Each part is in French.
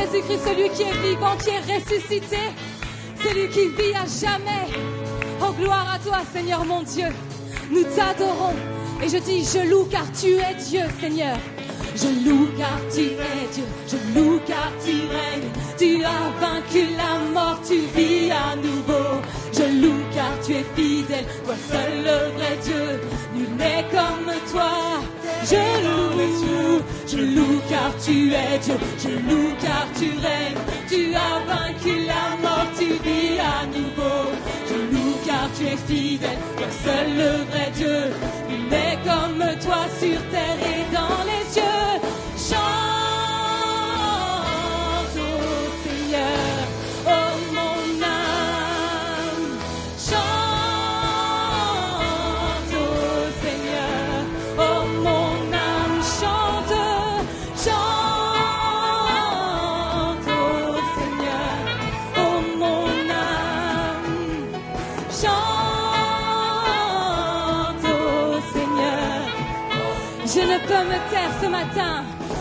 Jésus-Christ, celui qui est vivant, qui est ressuscité, celui qui vit à jamais. Oh, gloire à toi, Seigneur mon Dieu. Nous t'adorons. Et je dis, je loue car tu es Dieu, Seigneur. Je loue car tu es Dieu. Je loue car tu règnes. Tu as vaincu la mort, tu vis à nouveau. Je loue car tu es fidèle, toi seul le vrai Dieu. Nul n'est comme toi. Je loue car tu es Dieu. Je loue car tu règnes. Tu as vaincu la mort, tu vis à nouveau. Je loue car tu es fidèle, toi seul le vrai Dieu. Nul n'est comme toi sur terre et dans les cieux. Chante au Seigneur, oh mon âme. Chante au Seigneur, oh mon âme. Chante, chante au Seigneur, oh mon âme. Chante au Seigneur. Je ne peux me taire ce matin,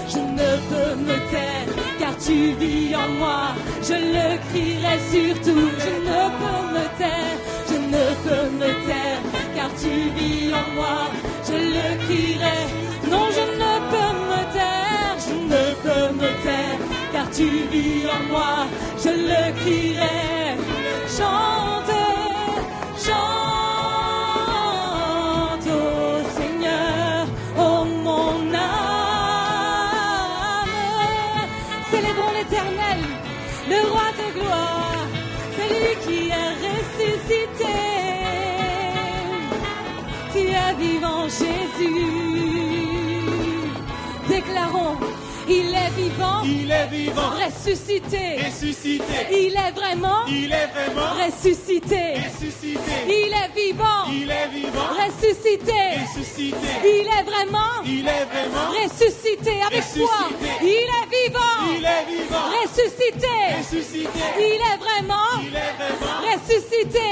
je ne peux me taire, car tu vis en moi. Je le crierai surtout, je ne peux me taire, je ne peux me taire, car tu vis en moi. Je le crierai, non je ne peux me taire, je ne peux me taire, car tu vis en moi. Je le crierai, chante, chante au Seigneur, oh mon âme. Célébrons l'Éternel, le roi de gloire, celui qui est ressuscité. Tu es vivant, Jésus. Déclarons, il est vivant, ressuscité, il est vraiment, ressuscité, il est vivant, ressuscité, il est vraiment, ressuscité. Avec foi, il est vivant, ressuscité, il est vraiment, ressuscité,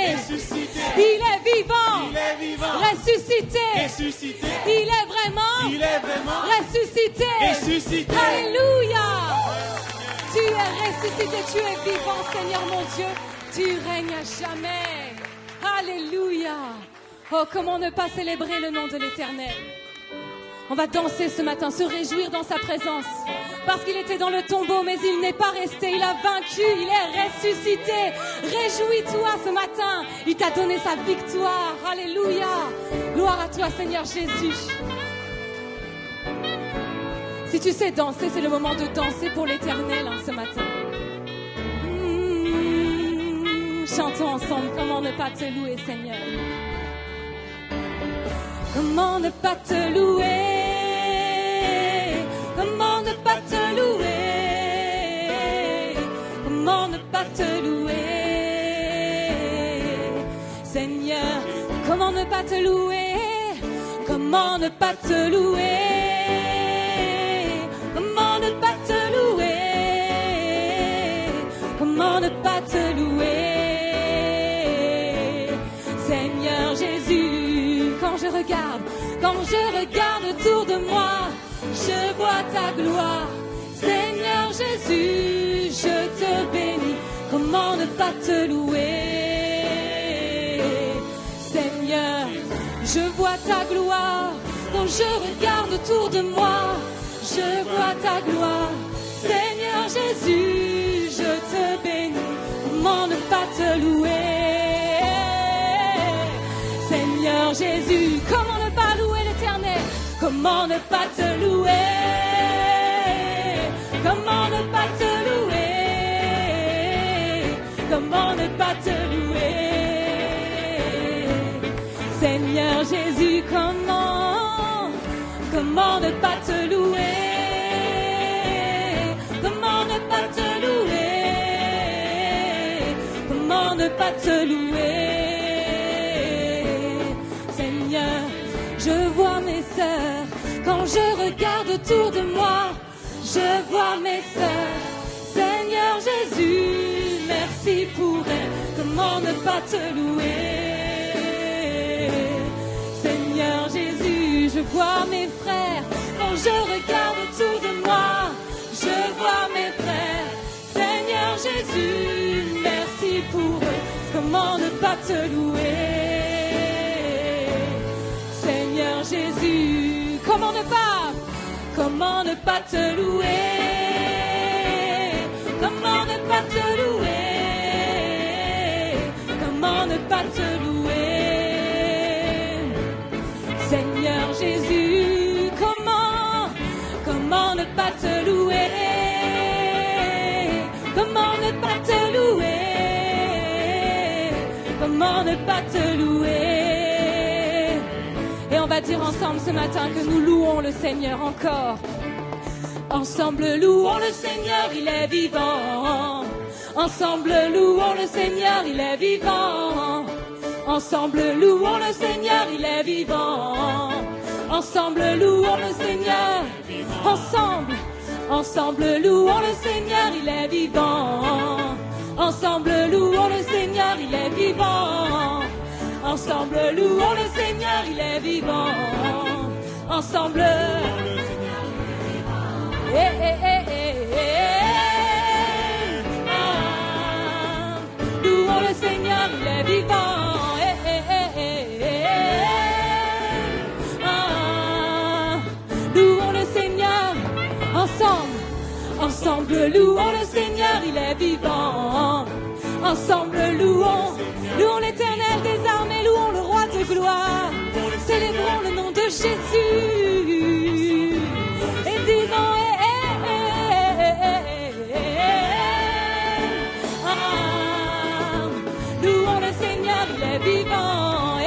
il est vivant, ressuscité, il est vraiment, ressuscité. Alléluia. Tu es ressuscité, tu es vivant, Seigneur mon Dieu. Tu règnes à jamais. Alléluia. Oh, comment ne pas célébrer le nom de l'Éternel. On va danser ce matin, se réjouir dans sa présence. Parce qu'il était dans le tombeau, mais il n'est pas resté. Il a vaincu, il est ressuscité. Réjouis-toi ce matin. Il t'a donné sa victoire. Alléluia. Gloire à toi, Seigneur Jésus. Si tu sais danser, c'est le moment de danser pour l'Éternel ce matin. Chantons ensemble, comment ne pas te louer, Seigneur. Comment ne pas te louer? Comment ne pas te louer? Comment ne pas te louer? Seigneur, comment ne pas te louer? Comment ne pas te louer? Comment ne pas te louer? Comment ne pas te louer? Seigneur Jésus, quand je regarde autour de moi, je vois ta gloire. Seigneur Jésus, je te bénis. Comment ne pas te louer? Seigneur, je vois ta gloire. Quand je regarde autour de moi, je vois ta gloire. Seigneur Jésus, je te bénis. Comment ne pas te louer? Seigneur Jésus, comment ne pas louer l'Éternel? Comment ne pas te louer? Comment ne pas te louer? Comment ne pas te louer? Seigneur Jésus, comment ne pas te louer? Comment ne pas te louer? Comment ne pas te louer? Seigneur, je vois mes sœurs. Quand je regarde autour de moi, je vois mes sœurs. Seigneur Jésus, merci pour elles. Comment ne pas te louer? Seigneur Jésus, je vois mes frères. Quand je regarde autour de moi, je vois mes frères. pas te louer? Seigneur Jésus, comment ne pas te louer? Comment ne pas te louer? Comment ne pas te louer? Seigneur Jésus, comment ne pas te louer? Comment ne pas te louer? Comment ne pas te louer? Et on va dire ensemble ce matin que nous louons le Seigneur encore. Ensemble louons le Seigneur, il est vivant. Ensemble louons le Seigneur, il est vivant. Ensemble louons le Seigneur, il est vivant. Ensemble louons le Seigneur. Ensemble louons le Seigneur, il est vivant. Ensemble louons le Seigneur, il est vivant. Ensemble louons le Seigneur, il est vivant. Ensemble louons le Seigneur, il est vivant. Louons le Seigneur. Ensemble louons le Seigneur, il est vivant. Ensemble louons l'Éternel des armées, louons le roi de gloire. Célébrons le nom de Jésus et disons louons le Seigneur, il est vivant.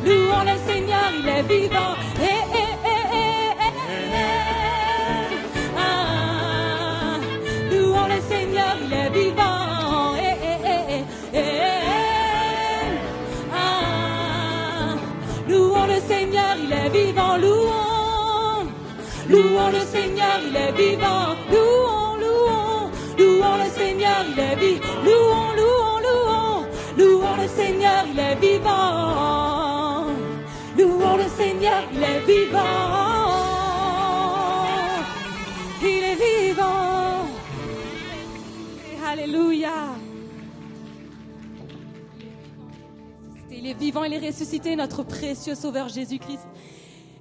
Louons le Seigneur, il est vivant. Louons le Seigneur, il est vivant. Louons le Seigneur, il est vivant. Louons le Seigneur, il est vivant. Louons le Seigneur, il est vivant. Louons le Seigneur, il est vivant. Louons le Seigneur, il est vivant. Il est vivant. Alléluia. Il est vivant, il est ressuscité, notre précieux Sauveur Jésus-Christ.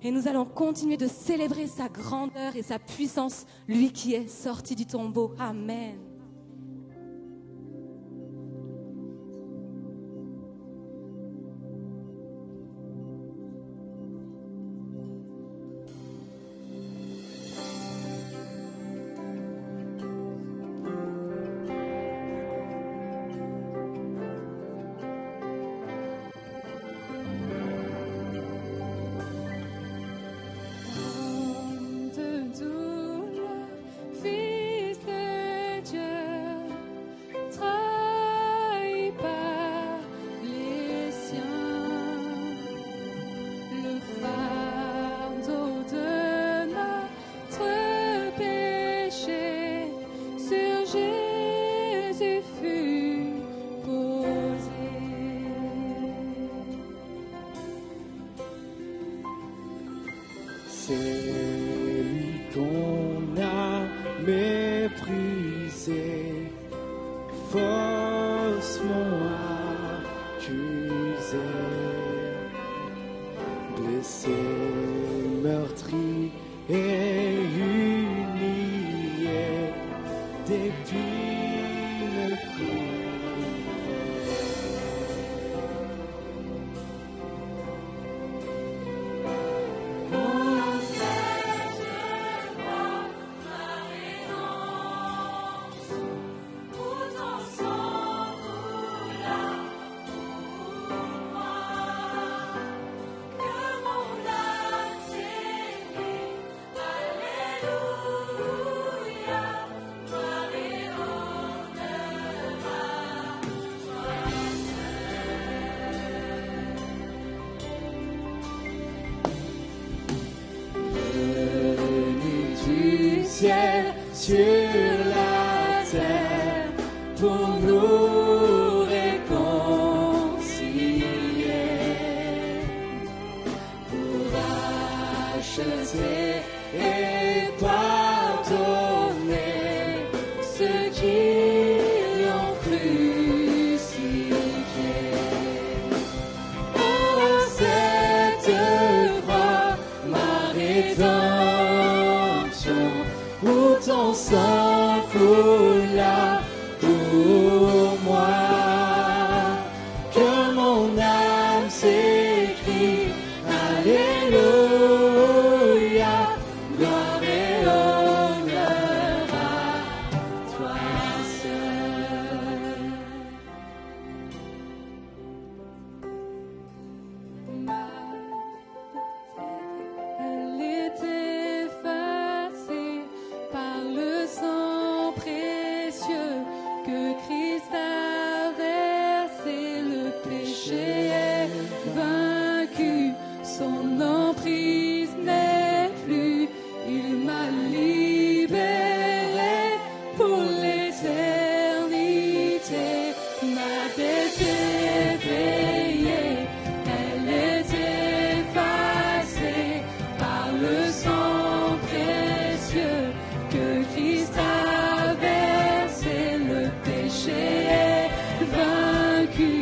Et nous allons continuer de célébrer sa grandeur et sa puissance, lui qui est sorti du tombeau. Amen. Sur la terre pour nous réconcilier, pour acheter et pardonner ce qui sang coula pour moi. Que mon âme s'écrie, Alléluia, gloire et honneur à toi seul. Elle est effacée par le sang précieux que Christ a versé. Le péché est vaincu, son emprise n'est plus. Il m'a libéré pour l'éternité. Ma dette est payée, elle est effacée par le sang précieux que Christ a versé. Le péché est vaincu,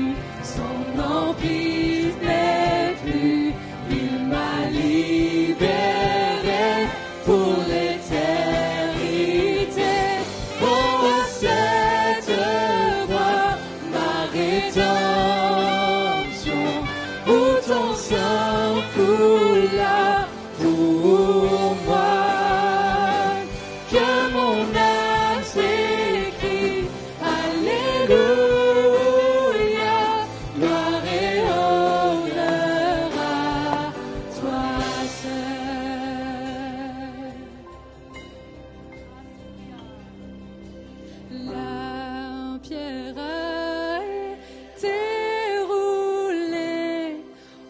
son emprise n'est plus. Il m'a libéré pour l'éternité. Oh, cette voix, ma rédemption, où ton sang coula pour moi. Que mon âme s'écrie, Alléluia, gloire et honneur à toi seul. La pierre a été roulée,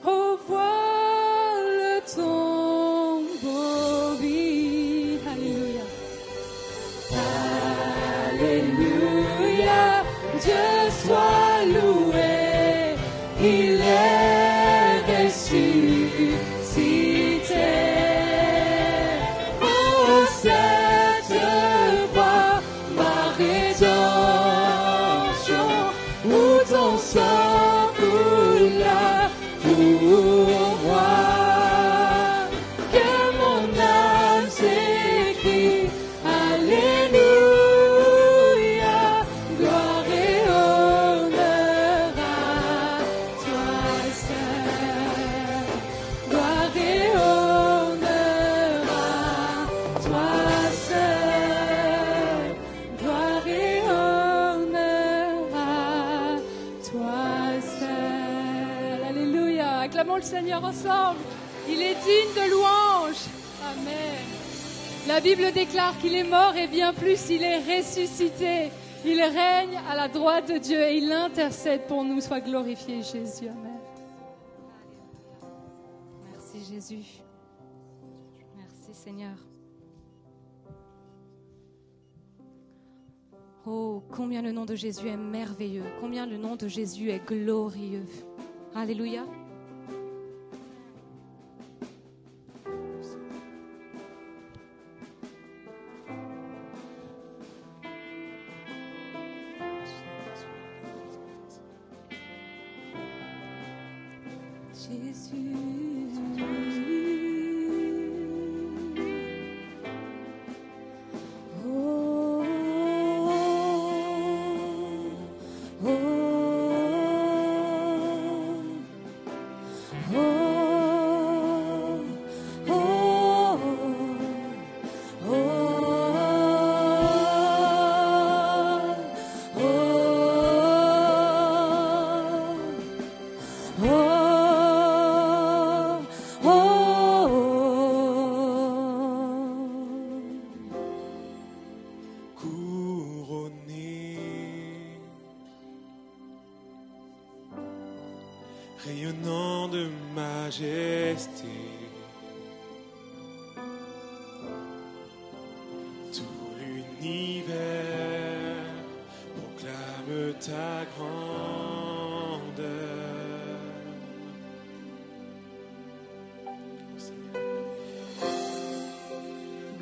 au voile le tombeau vide. Alléluia. Alléluia, Dieu soit loué, il est ressuscité. Oh, cette voix, ma rédemption, où ton sang coula pour moi. Que mon âme s'écrie, Alléluia, gloire et honneur à toi seul. Gloire et honneur à toi seul. Gloire et honneur à toi seul. Alléluia. Acclamons le Seigneur ensemble. Il est digne de louange. Amen. La Bible déclare qu'il est mort et bien plus, il est ressuscité. Il règne à la droite de Dieu et il intercède pour nous. Sois glorifié, Jésus. Amen. Merci, Jésus. Merci, Seigneur. Oh, combien le nom de Jésus est merveilleux. Combien le nom de Jésus est glorieux. Alléluia. Rayonnant de majesté, tout l'univers proclame ta grandeur.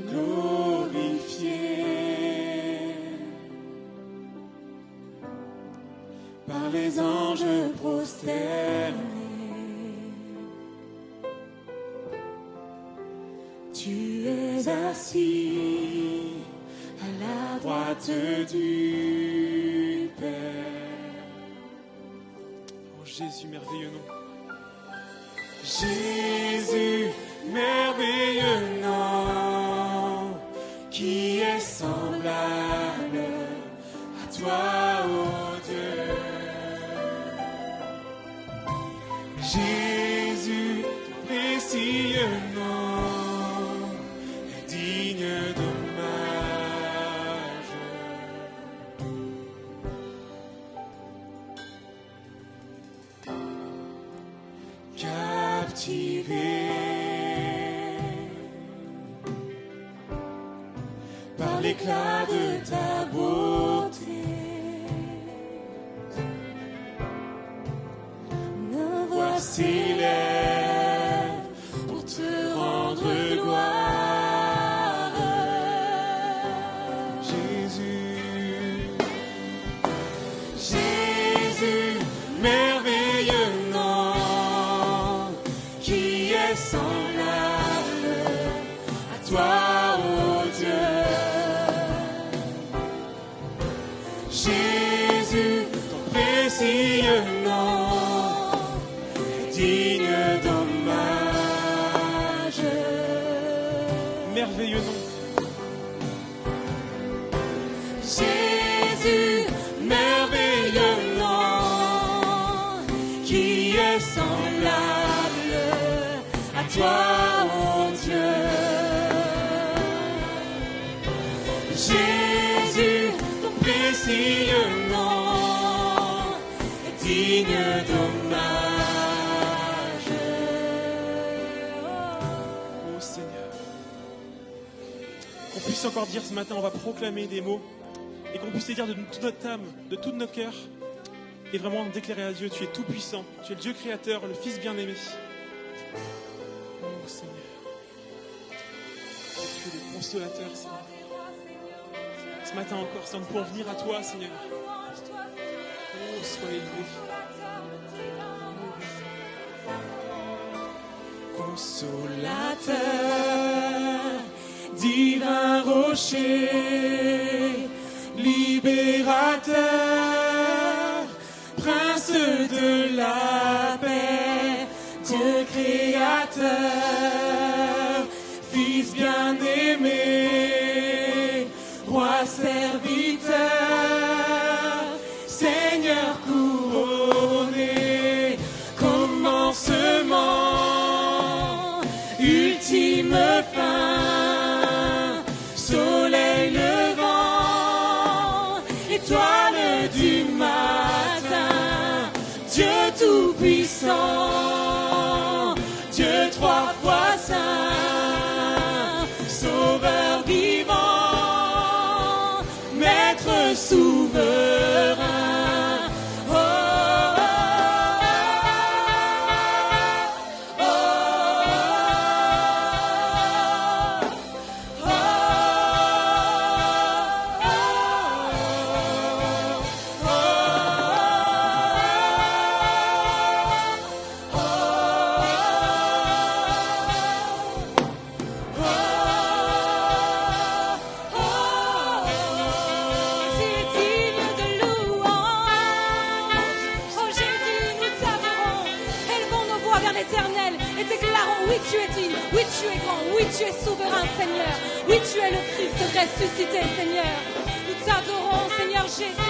Glorifié par les anges prosternés, tu es assis à hâte du Père. Oh Jésus, merveilleux nom. Jésus, merveilleux nom, qui est semblable à toi, ô Dieu. Jésus, ton précieux nom est digne d'hommage. Captivé par l'éclat de ta beauté, me voici lève pour te rendre gloire. Jésus, Jésus, merveilleux nom, qui est semblable à toi, ô Dieu. Jésus, ton précieux nom est digne d'hommage. Merveilleux nom. Jésus, merveilleux nom, qui est semblable à toi, ô Dieu. Jésus, ton précieux nom est digne d'hommage. Oh Seigneur, qu'on puisse encore dire ce matin, on va proclamer des mots et qu'on puisse les dire de toute notre âme, de tout notre cœur et vraiment déclarer à Dieu, tu es tout puissant, tu es le Dieu créateur, le Fils bien-aimé. Oh Seigneur, tu es le consolateur, Seigneur. Ce matin encore, Seigneur, pour venir à toi, Seigneur. Oh, sois élevé. Consolateur, divin rocher, libérateur, prince de la paix, Dieu créateur, Fils bien-aimé, Roi serviteur, Seigneur couronné, commencement, ultime fin, soleil levant, étoile du matin, Dieu tout-puissant, Dieu trois fois saint, sauveur vivant, maître souverain. Oh, oh, oh, oh, oui, tu es grand, oui, tu es souverain, Seigneur. Oui, tu es le Christ ressuscité, Seigneur. Nous t'adorons, Seigneur Jésus.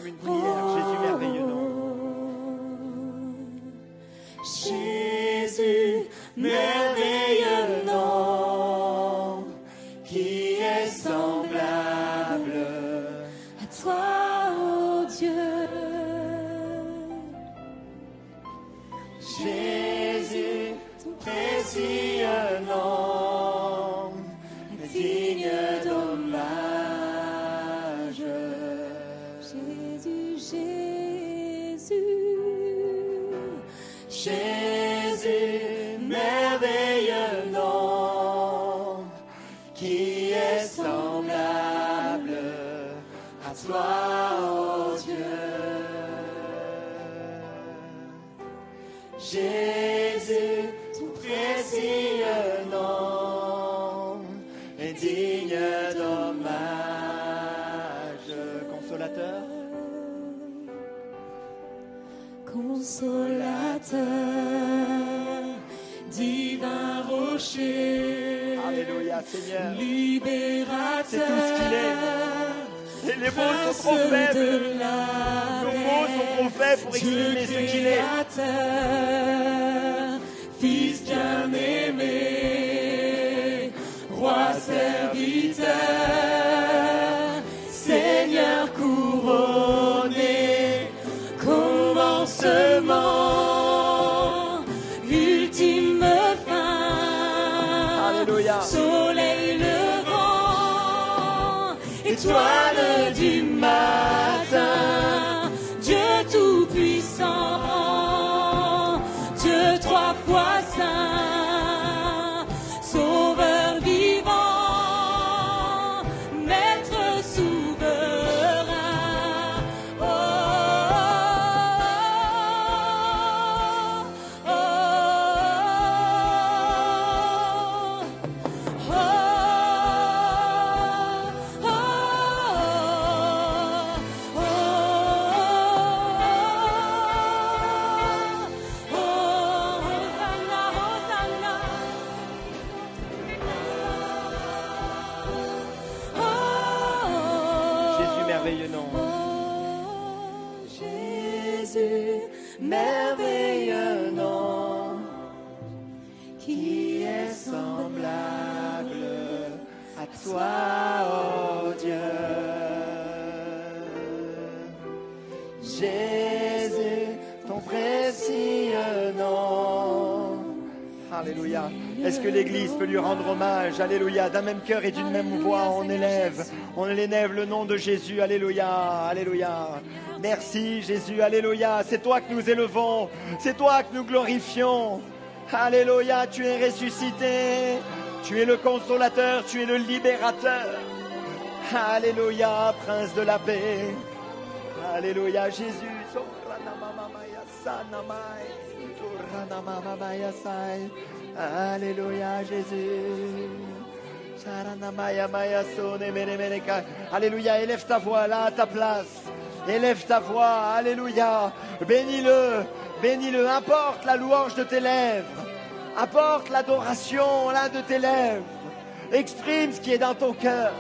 comme une prière. Jésus, merveilleux nom. Jésus, merveilleux nom, qui est semblable à toi, ô Dieu. Jésus, ton précieux nom, est digne d'hommage. Jésus, Jésus, merveilleux nom, qui est semblable à toi, ô Dieu. Jésus, ton précieux nom, est digne d'hommage. Consolateur. Consolateur, divin rocher, Alléluia, Seigneur. libérateur, C'est tout ce qu'il est. Et les mots sont trop faibles. Nos mots sont trop faibles pour exprimer ce qu'il est. Fils bien-aimé, roi serviteur, Seigneur couronné, commencement, ultime fin. Alléluia. Soleil levant, étoile du matin, Dieu tout-puissant, Dieu trois fois saint, sauveur vivant, maître souverain. Oh, oh, oh, oh, oh, Jésus, merveilleux nom. Jésus, merveilleux nom, qui est semblable à toi, ô Dieu. Jésus, ton précieux nom. Alléluia. Est-ce que l'Église peut lui rendre hommage? Alléluia. D'un même cœur et d'une même voix, on élève le nom de Jésus. Alléluia. Alléluia. Merci Jésus. Alléluia. C'est toi que nous élevons. C'est toi que nous glorifions. Alléluia. Tu es ressuscité. Tu es le consolateur. Tu es le libérateur. Alléluia. Prince de la paix. Alléluia. Jésus. Alléluia, Jésus. Alléluia, élève ta voix là à ta place. Élève ta voix, alléluia. Bénis-le, bénis-le. Apporte la louange de tes lèvres. Apporte l'adoration là de tes lèvres. Exprime ce qui est dans ton cœur.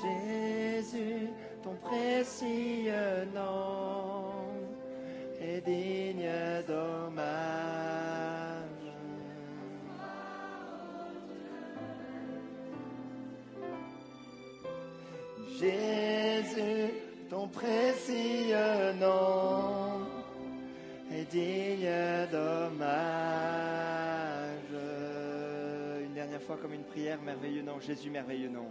Jésus, ton précieux nom est digne d'hommage. Jésus, ton précieux nom est digne d'hommage. Une dernière fois comme une prière, merveilleux nom. Jésus, merveilleux nom.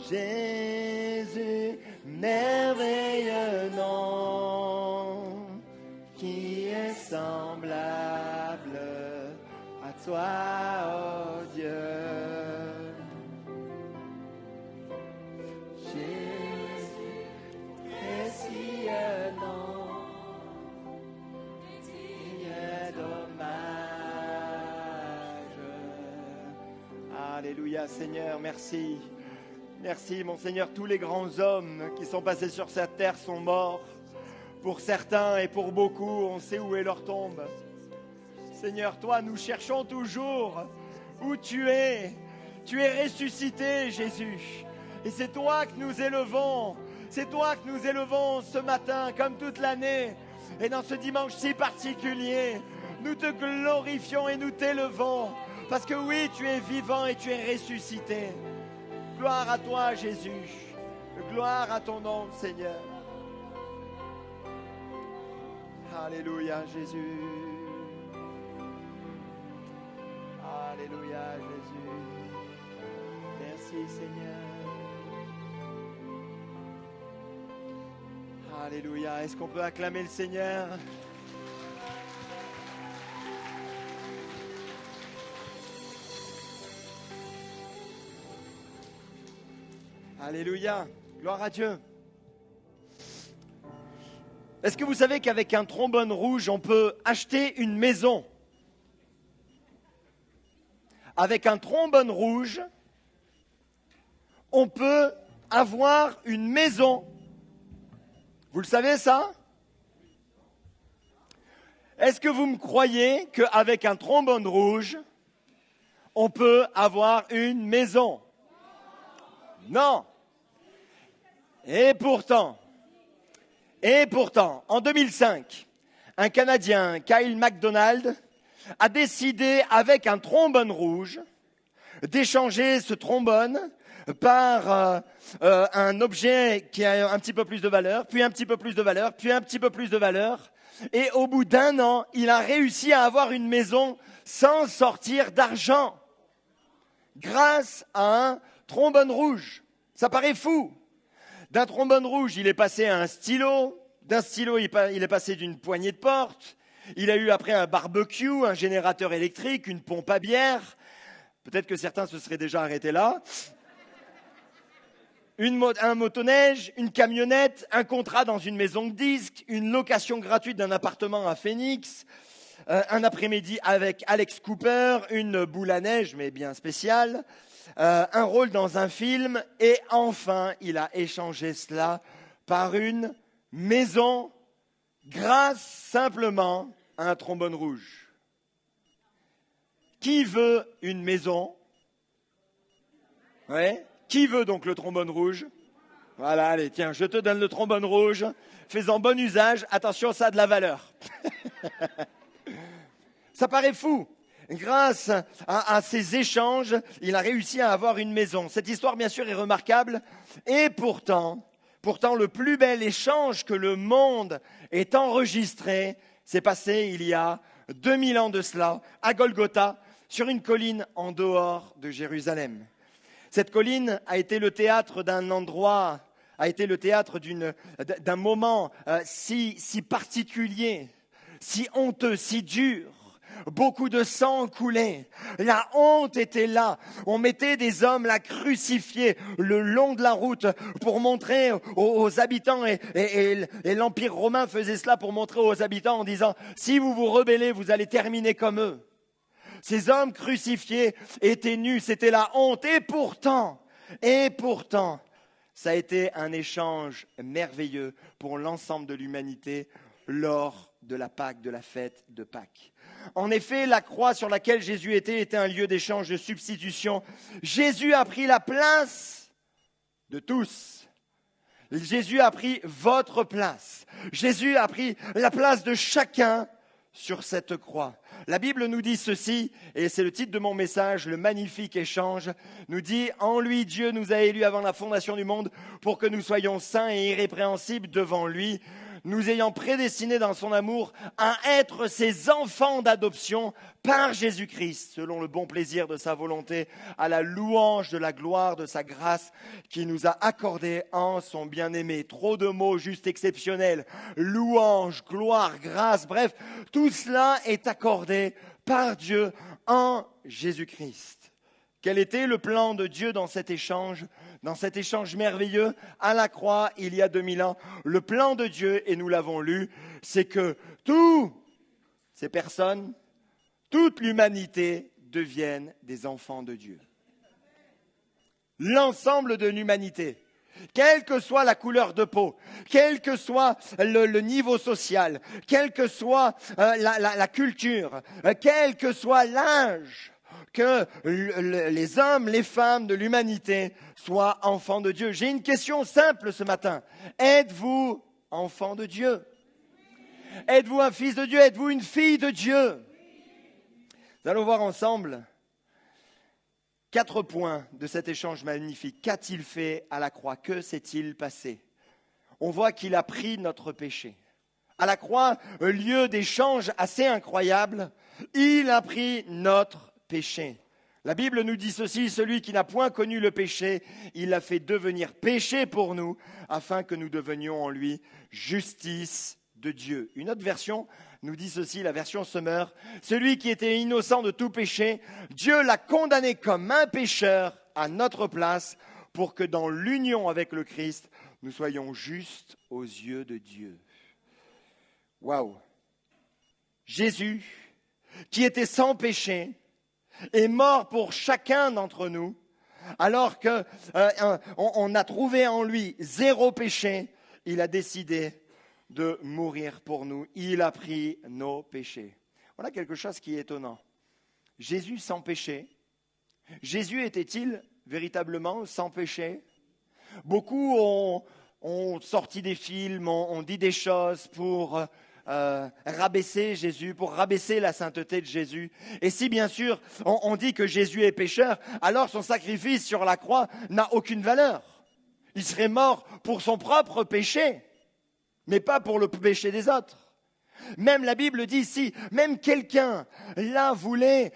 Jésus, merveilleux nom, qui est semblable à toi, ô Dieu. Jésus, précieux nom, digne d'hommage. Alléluia, Seigneur, merci. Merci, mon Seigneur. Tous les grands hommes qui sont passés sur cette terre sont morts. Pour certains et pour beaucoup, on sait où est leur tombe. Seigneur, toi, nous cherchons toujours où tu es. Tu es ressuscité, Jésus. Et c'est toi que nous élevons. C'est toi que nous élevons ce matin, comme toute l'année. Et dans ce dimanche si particulier, nous te glorifions et nous t'élevons. Parce que oui, tu es vivant et tu es ressuscité. Gloire à toi, Jésus. Gloire à ton nom, Seigneur. Alléluia, Jésus. Alléluia, Jésus. Merci, Seigneur. Alléluia. Est-ce qu'on peut acclamer le Seigneur? Alléluia, gloire à Dieu. Est-ce que vous savez qu'avec un trombone rouge, on peut acheter une maison? Avec un trombone rouge, on peut avoir une maison. Vous le savez ça? Est-ce que vous me croyez qu'avec un trombone rouge, on peut avoir une maison? Non. Et pourtant, en 2005, un Canadien, Kyle MacDonald, a décidé avec un trombone rouge d'échanger ce trombone par un objet qui a un petit peu plus de valeur, puis un petit peu plus de valeur, puis un petit peu plus de valeur. Et au bout d'1 an, il a réussi à avoir une maison sans sortir d'argent, grâce à un trombone rouge. Ça paraît fou. D'un trombone rouge, il est passé à un stylo. D'un stylo, il est passé d'une poignée de porte. Il a eu après un barbecue, un générateur électrique, une pompe à bière. Peut-être que certains se seraient déjà arrêtés là. Un motoneige, une camionnette, un contrat dans une maison de disques, une location gratuite d'un appartement à Phoenix, un après-midi avec Alex Cooper, une boule à neige, mais bien spéciale, un rôle dans un film, et enfin, il a échangé cela par une maison grâce simplement à un trombone rouge. Qui veut une maison? Ouais. Qui veut donc le trombone rouge? Voilà, allez, tiens, je te donne le trombone rouge. Fais-en bon usage. Attention, ça a de la valeur. Ça paraît fou. Grâce à ces échanges, il a réussi à avoir une maison. Cette histoire, bien sûr, est remarquable. Et pourtant, le plus bel échange que le monde ait enregistré s'est passé il y a 2000 ans de cela, à Golgotha, sur une colline en dehors de Jérusalem. Cette colline a été le théâtre d'un endroit, a été le théâtre d'un moment si particulier, si honteux, si dur. Beaucoup de sang coulait. La honte était là. On mettait des hommes là crucifiés le long de la route pour montrer aux habitants, et l'Empire romain faisait cela pour montrer aux habitants en disant « Si vous vous rebellez, vous allez terminer comme eux ». Ces hommes crucifiés étaient nus, c'était la honte. Et pourtant, ça a été un échange merveilleux pour l'ensemble de l'humanité lors de la Pâque, de la fête de Pâques. En effet, la croix sur laquelle Jésus était un lieu d'échange, de substitution. Jésus a pris la place de tous. Jésus a pris votre place. Jésus a pris la place de chacun sur cette croix. La Bible nous dit ceci, et c'est le titre de mon message, le magnifique échange, nous dit « En lui, Dieu nous a élus avant la fondation du monde pour que nous soyons saints et irrépréhensibles devant lui, nous ayant prédestinés dans son amour à être ses enfants d'adoption par Jésus-Christ, selon le bon plaisir de sa volonté, à la louange de la gloire de sa grâce qui nous a accordé en son bien-aimé. » Trop de mots juste exceptionnels. Louange, gloire, grâce, bref, tout cela est accordé par Dieu en Jésus-Christ. Quel était le plan de Dieu dans cet échange merveilleux à la croix il y a 2000 ans? Le plan de Dieu, et nous l'avons lu, c'est que toutes ces personnes, toute l'humanité deviennent des enfants de Dieu. L'ensemble de l'humanité, quelle que soit la couleur de peau, quel que soit le niveau social, quelle que soit la culture, quel que soit l'âge, que les hommes, les femmes de l'humanité soient enfants de Dieu. J'ai une question simple ce matin. Êtes-vous enfant de Dieu? Êtes-vous un fils de Dieu? Êtes-vous une fille de Dieu? Nous allons voir ensemble 4 points de cet échange magnifique. Qu'a-t-il fait à la croix? Que s'est-il passé? On voit qu'il a pris notre péché. À la croix, un lieu d'échange assez incroyable, il a pris notre péché. La Bible nous dit ceci, celui qui n'a point connu le péché, il l'a fait devenir péché pour nous, afin que nous devenions en lui justice de Dieu. Une autre version nous dit ceci, la version Semeur, celui qui était innocent de tout péché, Dieu l'a condamné comme un pécheur à notre place, pour que dans l'union avec le Christ, nous soyons justes aux yeux de Dieu. Waouh! Jésus, qui était sans péché, est mort pour chacun d'entre nous, alors qu'on a trouvé en lui 0 péché, il a décidé de mourir pour nous. Il a pris nos péchés. Voilà quelque chose qui est étonnant. Jésus sans péché. Jésus était-il véritablement sans péché? Beaucoup ont sorti des films, ont dit des choses pour rabaisser Jésus, pour rabaisser la sainteté de Jésus. Et si bien sûr on dit que Jésus est pécheur, alors son sacrifice sur la croix n'a aucune valeur. Il serait mort pour son propre péché, mais pas pour le péché des autres. Même la Bible dit ici, même quelqu'un là voulait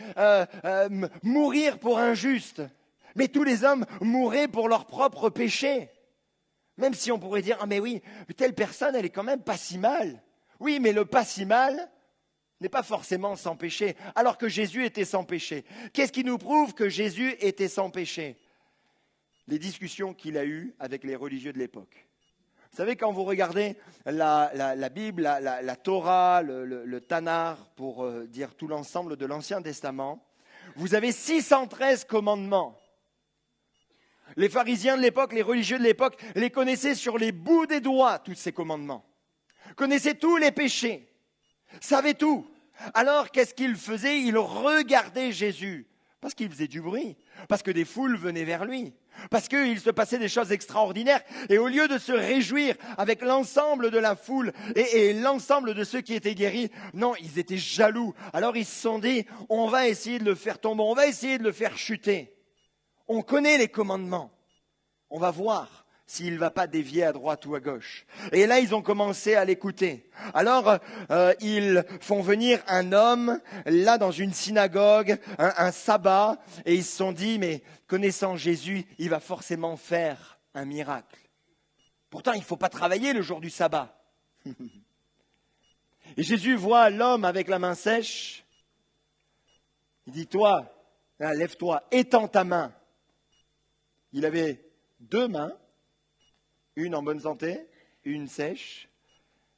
mourir pour un juste, mais tous les hommes mouraient pour leur propre péché. Même si on pourrait dire, ah mais oui, telle personne elle est quand même pas si mal. Oui, mais le pas si mal n'est pas forcément sans péché, alors que Jésus était sans péché. Qu'est-ce qui nous prouve que Jésus était sans péché? Les discussions qu'il a eues avec les religieux de l'époque. Vous savez, quand vous regardez la Bible, la Torah, le Tanakh, pour dire tout l'ensemble de l'Ancien Testament, vous avez 613 commandements. Les pharisiens de l'époque, les religieux de l'époque, les connaissaient sur les bouts des doigts, tous ces commandements. Connaissaient tous les péchés, savaient tout. Alors, qu'est-ce qu'ils faisaient? Ils regardaient Jésus, parce qu'il faisait du bruit, parce que des foules venaient vers lui, parce qu'il se passait des choses extraordinaires. Et au lieu de se réjouir avec l'ensemble de la foule et l'ensemble de ceux qui étaient guéris, non, ils étaient jaloux. Alors ils se sont dit, on va essayer de le faire tomber, on va essayer de le faire chuter. On connaît les commandements, on va voir s'il ne va pas dévier à droite ou à gauche. Et là, ils ont commencé à l'écouter. Alors, ils font venir un homme, là, dans une synagogue, un sabbat, et ils se sont dit, mais connaissant Jésus, il va forcément faire un miracle. Pourtant, il ne faut pas travailler le jour du sabbat. Et Jésus voit l'homme avec la main sèche. Il dit, toi, là, lève-toi, étends ta main. Il avait 2 mains. Une en bonne santé, une sèche.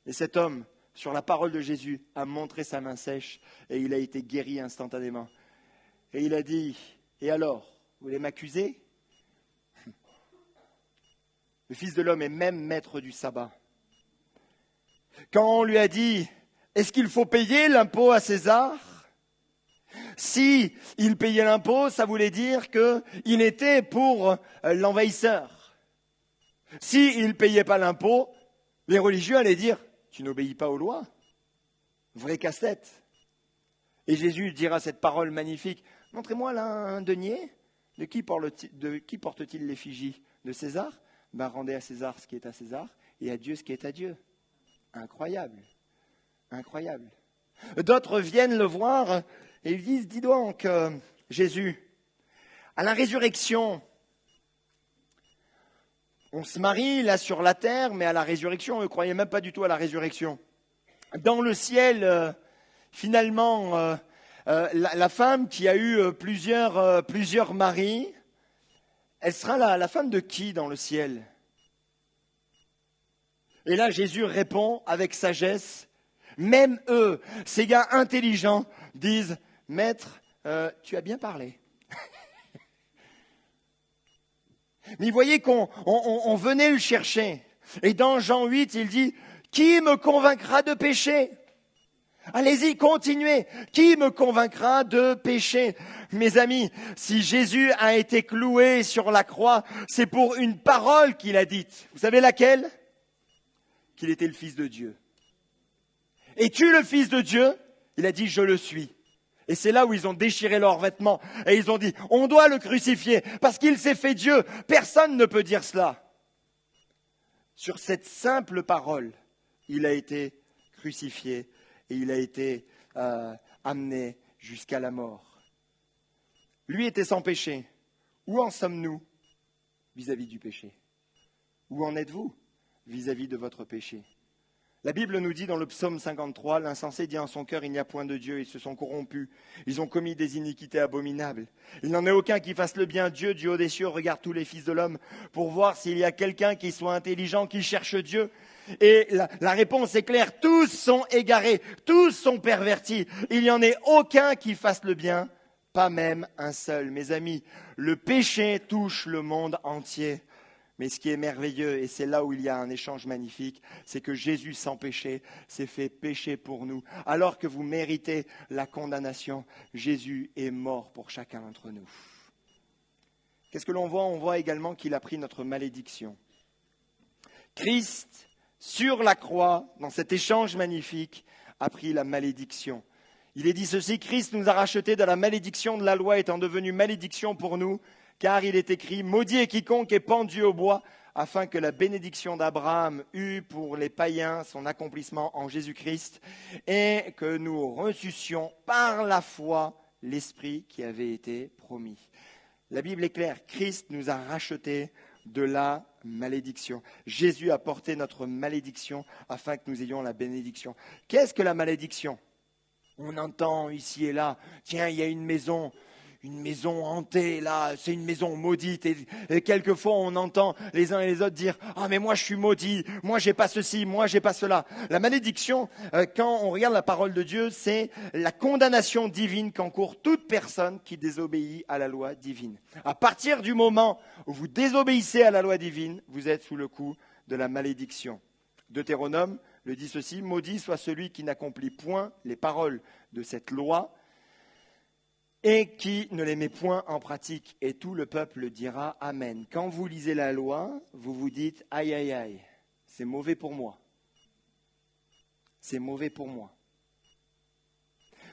Et cet homme, sur la parole de Jésus, a montré sa main sèche et il a été guéri instantanément. Et il a dit, et alors, vous voulez m'accuser? Le Fils de l'homme est même maître du sabbat. Quand on lui a dit, est-ce qu'il faut payer l'impôt à César? Si il payait l'impôt, ça voulait dire qu'il était pour l'envahisseur. S'il ne payait pas l'impôt, les religieux allaient dire « Tu n'obéis pas aux lois ». Vrai casse-tête. Et Jésus dira cette parole magnifique. Montrez-moi là un denier. De qui porte-t-il l'effigie? De César? Ben, rendez à César ce qui est à César et à Dieu ce qui est à Dieu. Incroyable. Incroyable. D'autres viennent le voir et ils disent, dis donc, Jésus, à la résurrection, on se marie là sur la terre, mais à la résurrection, on ne croyait même pas du tout à la résurrection. Dans le ciel, finalement, la femme qui a eu plusieurs maris, elle sera la femme de qui dans le ciel? Et là, Jésus répond avec sagesse. Même eux, ces gars intelligents, disent, Maître, tu as bien parlé. Mais vous voyez qu'on venait le chercher. Et dans Jean 8, il dit, qui me convaincra de péché? Allez-y, continuez. Qui me convaincra de péché? Mes amis, si Jésus a été cloué sur la croix, c'est pour une parole qu'il a dite. Vous savez laquelle? Qu'il était le Fils de Dieu. Es-tu le Fils de Dieu? Il a dit, je le suis. Et c'est là où ils ont déchiré leurs vêtements. Et ils ont dit, on doit le crucifier parce qu'il s'est fait Dieu. Personne ne peut dire cela. Sur cette simple parole, il a été crucifié et il a été amené jusqu'à la mort. Lui était sans péché. Où en sommes-nous vis-à-vis du péché? Où en êtes-vous vis-à-vis de votre péché? La Bible nous dit dans le psaume 53, l'insensé dit en son cœur, il n'y a point de Dieu, ils se sont corrompus, ils ont commis des iniquités abominables. Il n'en est aucun qui fasse le bien. Dieu, du haut des cieux, regarde tous les fils de l'homme pour voir s'il y a quelqu'un qui soit intelligent, qui cherche Dieu. Et la réponse est claire, tous sont égarés, tous sont pervertis. Il n'y en est aucun qui fasse le bien, pas même un seul. Mes amis, le péché touche le monde entier. Mais ce qui est merveilleux, et c'est là où il y a un échange magnifique, c'est que Jésus sans péché s'est fait péché pour nous. Alors que vous méritez la condamnation, Jésus est mort pour chacun d'entre nous. Qu'est-ce que l'on voit? On voit également qu'il a pris notre malédiction. Christ, sur la croix, dans cet échange magnifique, a pris la malédiction. Il est dit ceci, Christ nous a rachetés de la malédiction de la loi, étant devenu malédiction pour nous, car il est écrit, maudit est quiconque est pendu au bois, afin que la bénédiction d'Abraham eût pour les païens son accomplissement en Jésus-Christ, et que nous reçussions par la foi l'Esprit qui avait été promis. La Bible est claire, Christ nous a rachetés de la malédiction. Jésus a porté notre malédiction afin que nous ayons la bénédiction. Qu'est-ce que la malédiction? On entend ici et là, tiens, il y a une maison hantée, là, c'est une maison maudite. Et quelquefois, on entend les uns et les autres dire « Ah, mais moi, je suis maudit, moi, j'ai pas ceci, moi, j'ai pas cela. » La malédiction, quand on regarde la parole de Dieu, c'est la condamnation divine qu'encourt toute personne qui désobéit à la loi divine. À partir du moment où vous désobéissez à la loi divine, vous êtes sous le coup de la malédiction. Deutéronome le dit ceci, « Maudit soit celui qui n'accomplit point les paroles de cette loi, et qui ne les met point en pratique. » Et tout le peuple dira Amen. Quand vous lisez la loi, vous vous dites aïe, aïe, aïe, c'est mauvais pour moi. C'est mauvais pour moi.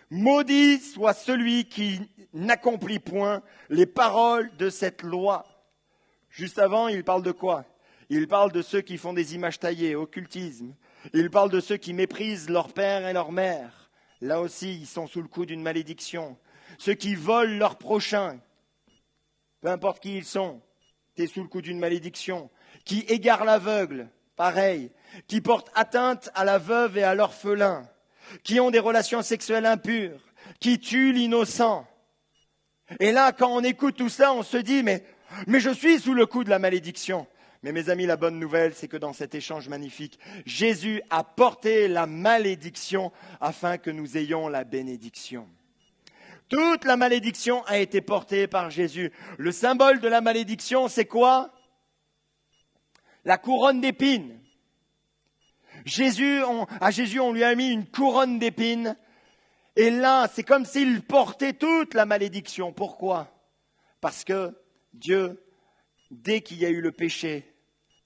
Maudit soit celui qui n'accomplit point les paroles de cette loi. Juste avant, il parle de quoi? Il parle de ceux qui font des images taillées, occultisme. Il parle de ceux qui méprisent leur père et leur mère. Là aussi, ils sont sous le coup d'une malédiction. Ceux qui volent leur prochain, peu importe qui ils sont, tu es sous le coup d'une malédiction. Qui égarent l'aveugle, pareil. Qui portent atteinte à la veuve et à l'orphelin. Qui ont des relations sexuelles impures. Qui tuent l'innocent. Et là, quand on écoute tout ça, on se dit, mais je suis sous le coup de la malédiction. Mais mes amis, la bonne nouvelle, c'est que dans cet échange magnifique, Jésus a porté la malédiction afin que nous ayons la bénédiction. Toute la malédiction a été portée par Jésus. Le symbole de la malédiction, c'est quoi? La couronne d'épines. À Jésus, on lui a mis une couronne d'épines. Et là, c'est comme s'il portait toute la malédiction. Pourquoi? Parce que Dieu, dès qu'il y a eu le péché,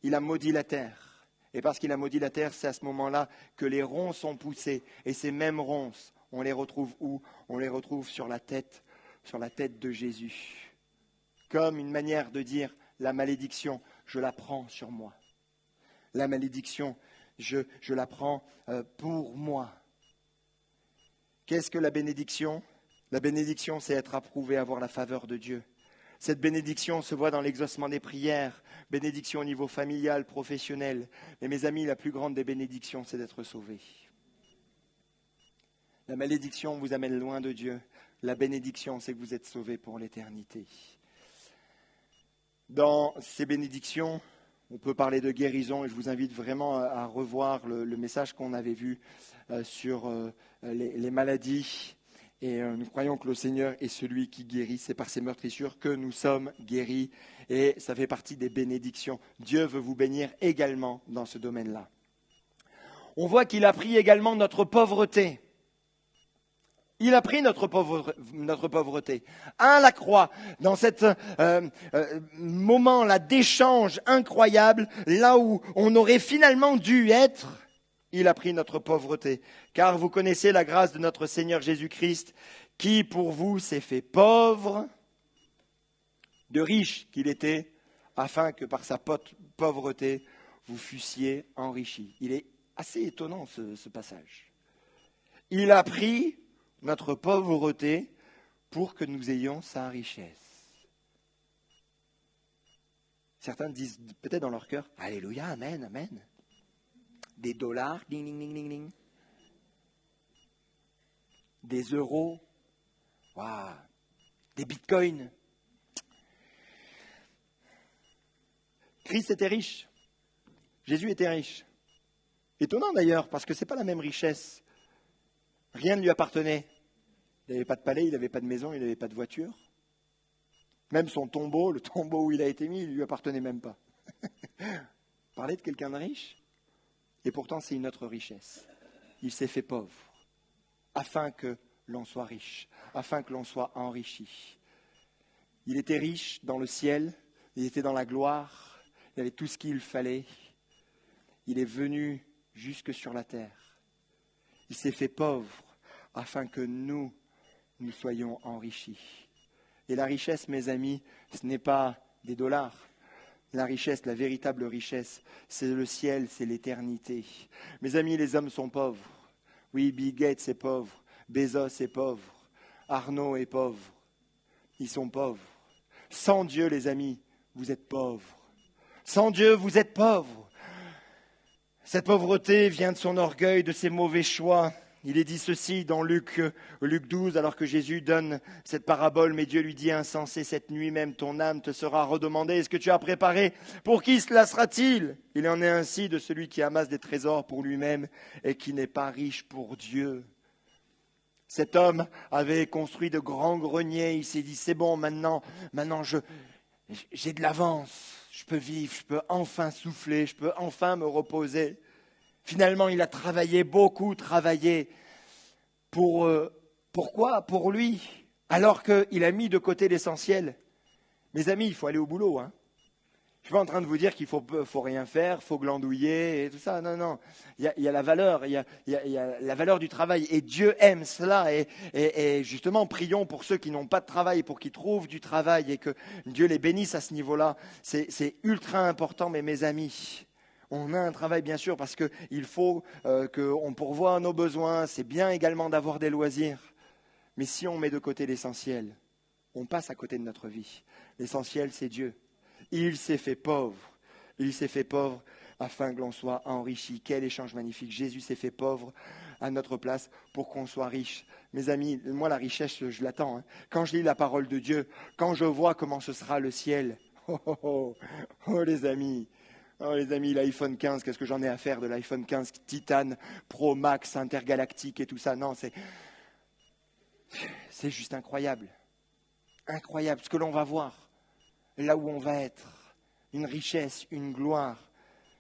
il a maudit la terre. Et parce qu'il a maudit la terre, c'est à ce moment-là que les ronces ont poussé. Et ces mêmes ronces On les retrouve où? On les retrouve sur la tête de Jésus. Comme une manière de dire, la malédiction, je la prends sur moi. La malédiction, je la prends pour moi. Qu'est-ce que la bénédiction? La bénédiction, c'est être approuvé, avoir la faveur de Dieu. Cette bénédiction se voit dans l'exaucement des prières, bénédiction au niveau familial, professionnel. Mais mes amis, la plus grande des bénédictions, c'est d'être sauvé. La malédiction vous amène loin de Dieu. La bénédiction, c'est que vous êtes sauvés pour l'éternité. Dans ces bénédictions, on peut parler de guérison et je vous invite vraiment à revoir le message qu'on avait vu sur les maladies. Et nous croyons que le Seigneur est celui qui guérit. C'est par ses meurtrissures que nous sommes guéris. Et ça fait partie des bénédictions. Dieu veut vous bénir également dans ce domaine-là. On voit qu'il a pris également notre pauvreté. Il a pris notre pauvreté à la croix, dans cet moment-là d'échange incroyable, là où on aurait finalement dû être. Il a pris notre pauvreté, car vous connaissez la grâce de notre Seigneur Jésus-Christ, qui pour vous s'est fait pauvre, de riche qu'il était, afin que par sa pauvreté, vous fussiez enrichis. Il est assez étonnant ce passage. Il a pris notre pauvreté pour que nous ayons sa richesse. Certains disent peut-être dans leur cœur, Alléluia, Amen, Amen. Des dollars, ding, ding, ding, ding, ding. Des euros, waouh. Des bitcoins. Christ était riche. Jésus était riche. Étonnant d'ailleurs, parce que ce n'est pas la même richesse. Rien ne lui appartenait. Il n'avait pas de palais, il n'avait pas de maison, il n'avait pas de voiture. Même son tombeau, le tombeau où il a été mis, il ne lui appartenait même pas. Parler de quelqu'un de riche? Et pourtant, c'est une autre richesse. Il s'est fait pauvre, afin que l'on soit riche, afin que l'on soit enrichi. Il était riche dans le ciel, il était dans la gloire, il avait tout ce qu'il fallait. Il est venu jusque sur la terre. Il s'est fait pauvre, afin que nous soyons enrichis. Et la richesse, mes amis, ce n'est pas des dollars. La richesse, la véritable richesse, c'est le ciel, c'est l'éternité. Mes amis, les hommes sont pauvres. Oui, Bill Gates est pauvre, Bezos est pauvre, Arnaud est pauvre. Ils sont pauvres. Sans Dieu, les amis, vous êtes pauvres. Sans Dieu, vous êtes pauvres. Cette pauvreté vient de son orgueil, de ses mauvais choix. Il est dit ceci dans Luc 12, alors que Jésus donne cette parabole, mais Dieu lui dit, insensé, cette nuit même ton âme te sera redemandée. Est-ce que tu as préparé? Pour qui cela sera-t-il? Il en est ainsi de celui qui amasse des trésors pour lui-même et qui n'est pas riche pour Dieu. Cet homme avait construit de grands greniers. Il s'est dit, c'est bon, maintenant j'ai de l'avance. Je peux vivre, je peux enfin souffler, je peux enfin me reposer. Finalement, il a travaillé, beaucoup travaillé. Pourquoi? Pour lui. Alors qu'il a mis de côté l'essentiel. Mes amis, il faut aller au boulot. Hein. Je ne suis pas en train de vous dire qu'il ne faut rien faire, il faut glandouiller et tout ça. Non, non. Il y a la valeur, il y a la valeur du travail. Et Dieu aime cela. Et justement, prions pour ceux qui n'ont pas de travail, pour qu'ils trouvent du travail et que Dieu les bénisse à ce niveau-là. C'est ultra important, mais mes amis. On a un travail, bien sûr, parce qu'il faut qu'on pourvoie nos besoins. C'est bien également d'avoir des loisirs. Mais si on met de côté l'essentiel, on passe à côté de notre vie. L'essentiel, c'est Dieu. Il s'est fait pauvre. Il s'est fait pauvre afin que l'on soit enrichi. Quel échange magnifique. Jésus s'est fait pauvre à notre place pour qu'on soit riche. Mes amis, moi, la richesse, je l'attends. Hein. Quand je lis la parole de Dieu, quand je vois comment ce sera le ciel, les amis. Oh les amis, l'iPhone 15, qu'est-ce que j'en ai à faire de l'iPhone 15 Titan, Pro Max, intergalactique et tout ça? Non, c'est juste incroyable. Incroyable ce que l'on va voir, là où on va être. Une richesse, une gloire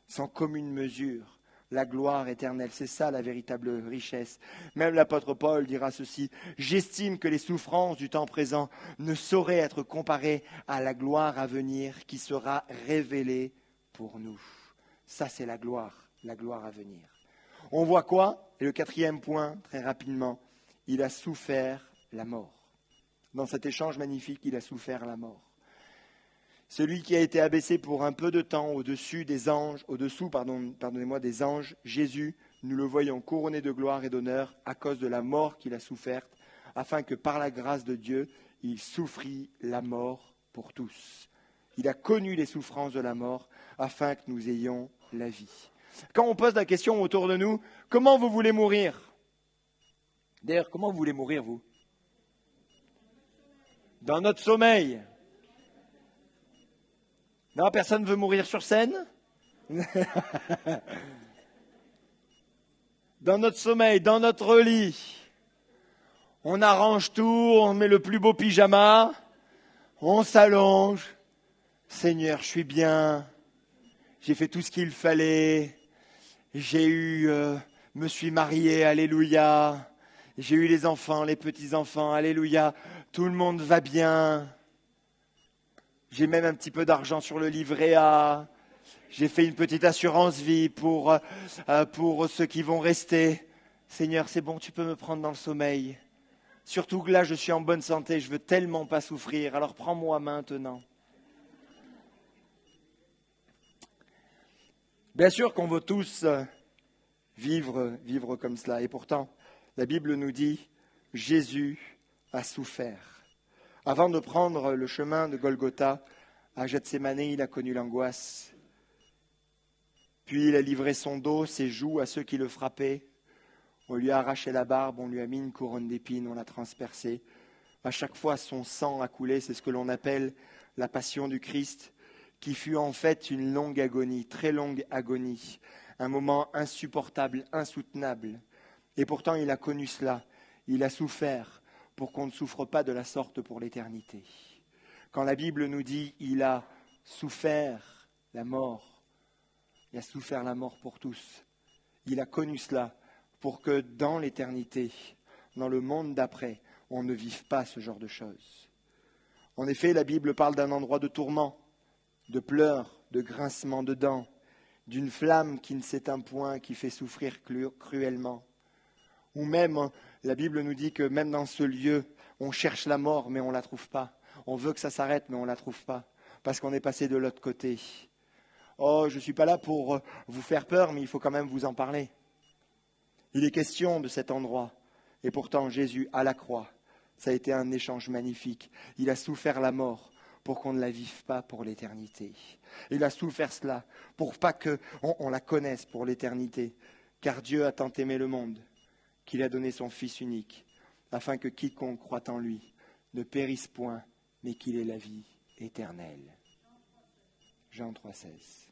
sans commune mesure. La gloire éternelle, c'est ça la véritable richesse. Même l'apôtre Paul dira ceci, « J'estime que les souffrances du temps présent ne sauraient être comparées à la gloire à venir qui sera révélée pour nous. » Ça, c'est la gloire à venir. On voit quoi? Et le quatrième point, très rapidement, il a souffert la mort. Dans cet échange magnifique, il a souffert la mort. Celui qui a été abaissé pour un peu de temps au-dessous des anges, des anges, Jésus, nous le voyons couronné de gloire et d'honneur à cause de la mort qu'il a soufferte, afin que par la grâce de Dieu, il souffrit la mort pour tous. Il a connu les souffrances de la mort afin que nous ayons la vie. Quand on pose la question autour de nous, comment vous voulez mourir ? D'ailleurs, comment vous voulez mourir, vous ? Dans notre sommeil. Non, personne ne veut mourir sur scène ? Dans notre sommeil, dans notre lit. On arrange tout, on met le plus beau pyjama, on s'allonge. Seigneur, je suis bien, j'ai fait tout ce qu'il fallait, me suis marié, alléluia, j'ai eu les enfants, les petits-enfants, alléluia, tout le monde va bien. J'ai même un petit peu d'argent sur le livret A, j'ai fait une petite assurance vie pour ceux qui vont rester. Seigneur, c'est bon, tu peux me prendre dans le sommeil. Surtout que là, je suis en bonne santé, je veux tellement pas souffrir, alors prends-moi maintenant. Bien sûr qu'on veut tous vivre comme cela. Et pourtant, la Bible nous dit, Jésus a souffert. Avant de prendre le chemin de Golgotha, à Gethsémane, il a connu l'angoisse. Puis il a livré son dos, ses joues à ceux qui le frappaient. On lui a arraché la barbe, on lui a mis une couronne d'épines, on l'a transpercé. À chaque fois, son sang a coulé, c'est ce que l'on appelle la passion du Christ, qui fut en fait une longue agonie, très longue agonie, un moment insupportable, insoutenable. Et pourtant, il a connu cela, il a souffert pour qu'on ne souffre pas de la sorte pour l'éternité. Quand la Bible nous dit « il a souffert la mort », il a souffert la mort pour tous. Il a connu cela pour que dans l'éternité, dans le monde d'après, on ne vive pas ce genre de choses. En effet, la Bible parle d'un endroit de tourment, de pleurs, de grincement de dents, d'une flamme qui ne s'éteint point, qui fait souffrir cruellement. Ou même, la Bible nous dit que même dans ce lieu, on cherche la mort, mais on ne la trouve pas. On veut que ça s'arrête, mais on ne la trouve pas, parce qu'on est passé de l'autre côté. Oh, je ne suis pas là pour vous faire peur, mais il faut quand même vous en parler. Il est question de cet endroit. Et pourtant, Jésus, à la croix, ça a été un échange magnifique. Il a souffert la mort pour qu'on ne la vive pas pour l'éternité. Il a souffert cela pour pas qu'on la connaisse pour l'éternité. Car Dieu a tant aimé le monde qu'il a donné son Fils unique, afin que quiconque croit en lui ne périsse point, mais qu'il ait la vie éternelle. Jean 3,16.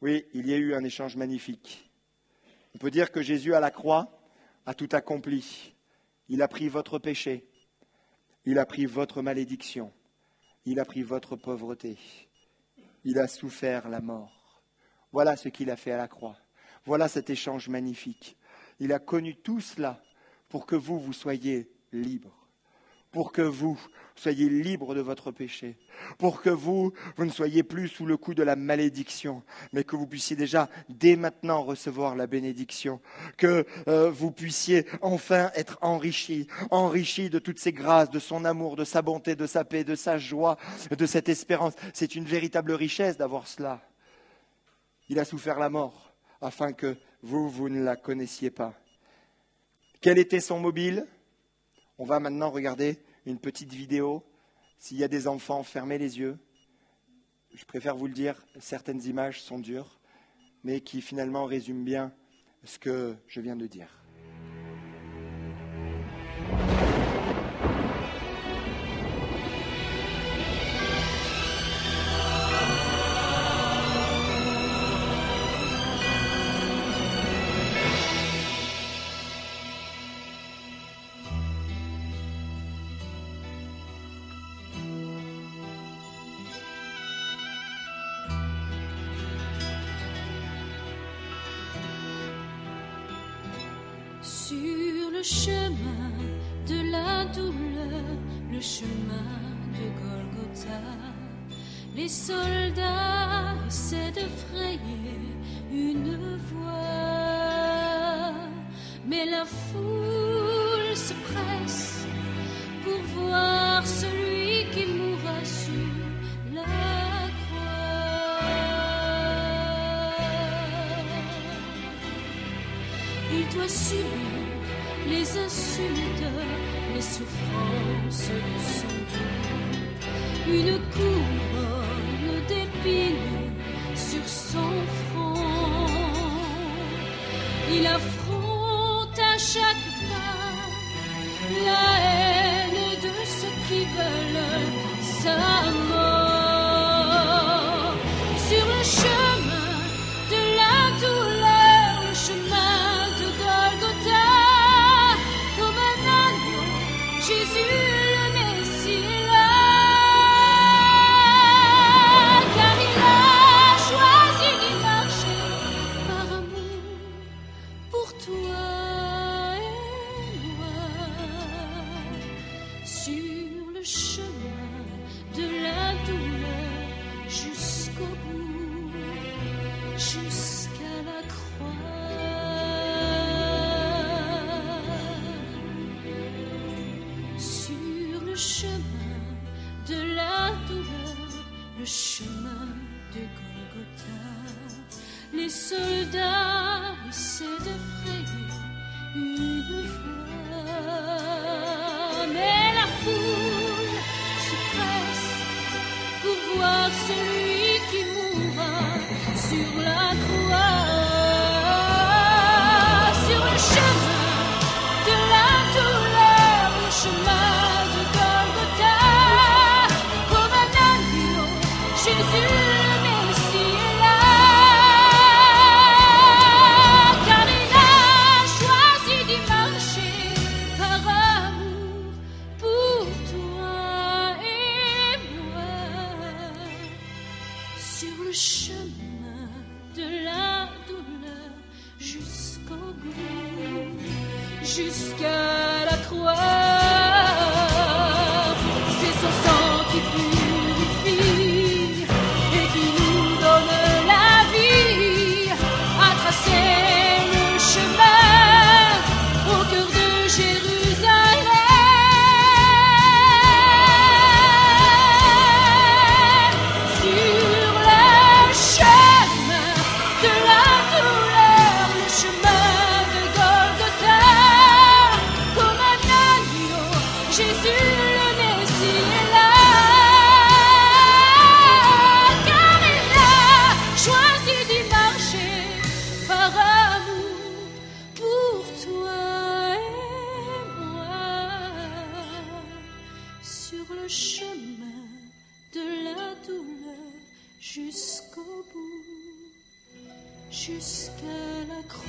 Oui, il y a eu un échange magnifique. On peut dire que Jésus à la croix a tout accompli. Il a pris votre péché, il a pris votre malédiction, il a pris votre pauvreté, il a souffert la mort. Voilà ce qu'il a fait à la croix. Voilà cet échange magnifique. Il a connu tout cela pour que vous soyez libres. Pour que vous soyez libres de votre péché, pour que vous ne soyez plus sous le coup de la malédiction, mais que vous puissiez déjà, dès maintenant, recevoir la bénédiction, que vous puissiez enfin être enrichis de toutes ces grâces, de son amour, de sa bonté, de sa paix, de sa joie, de cette espérance. C'est une véritable richesse d'avoir cela. Il a souffert la mort, afin que vous ne la connaissiez pas. Quel était son mobile ? On va maintenant regarder une petite vidéo. S'il y a des enfants, fermez les yeux. Je préfère vous le dire, certaines images sont dures, mais qui finalement résument bien ce que je viens de dire. Sur le chemin de la douleur, le chemin de Golgotha, les soldats essaient de frayer une voie, mais la foule se presse pour voir celui qui mourra sur la croix. Il doit subir les insultes, les souffrances de son dos, une couronne d'épines sur son front. Il affronte à chaque pas la haine de ceux qui veulent sa mort. Sur le chemin de la douleur, le chemin de Golgotha, comme un agneau, Jésus le Messie est là. Car il a choisi d'y marcher par amour pour toi et moi. Sur le chemin de la douleur jusqu'au bout, jusqu'à la croix. Sur le chemin de la douleur, le chemin de Golgotha, les soldats essaient de frayer une voie, mais la foule se presse pour voir celui qui mourra sur la croix. Sur le chemin de la douleur, le chemin de Golgotha, comme un agneau, Jésus le Messie est là. Car il a choisi d'y marcher par amour pour toi et moi. Sur le chemin de la douleur jusqu'au bout, jusqu'à la croix. C'est son sang qui purifie et qui nous donne la vie, a tracé le chemin au cœur de Jérusalem. Sur le chemin de la douleur, le chemin de Golgotha, comme un agneau, Jésus le Messie est là. Car il a choisi d'y marcher par amour pour toi et moi. Sur le chemin de la douleur jusqu'au bout, jusqu'à la croix.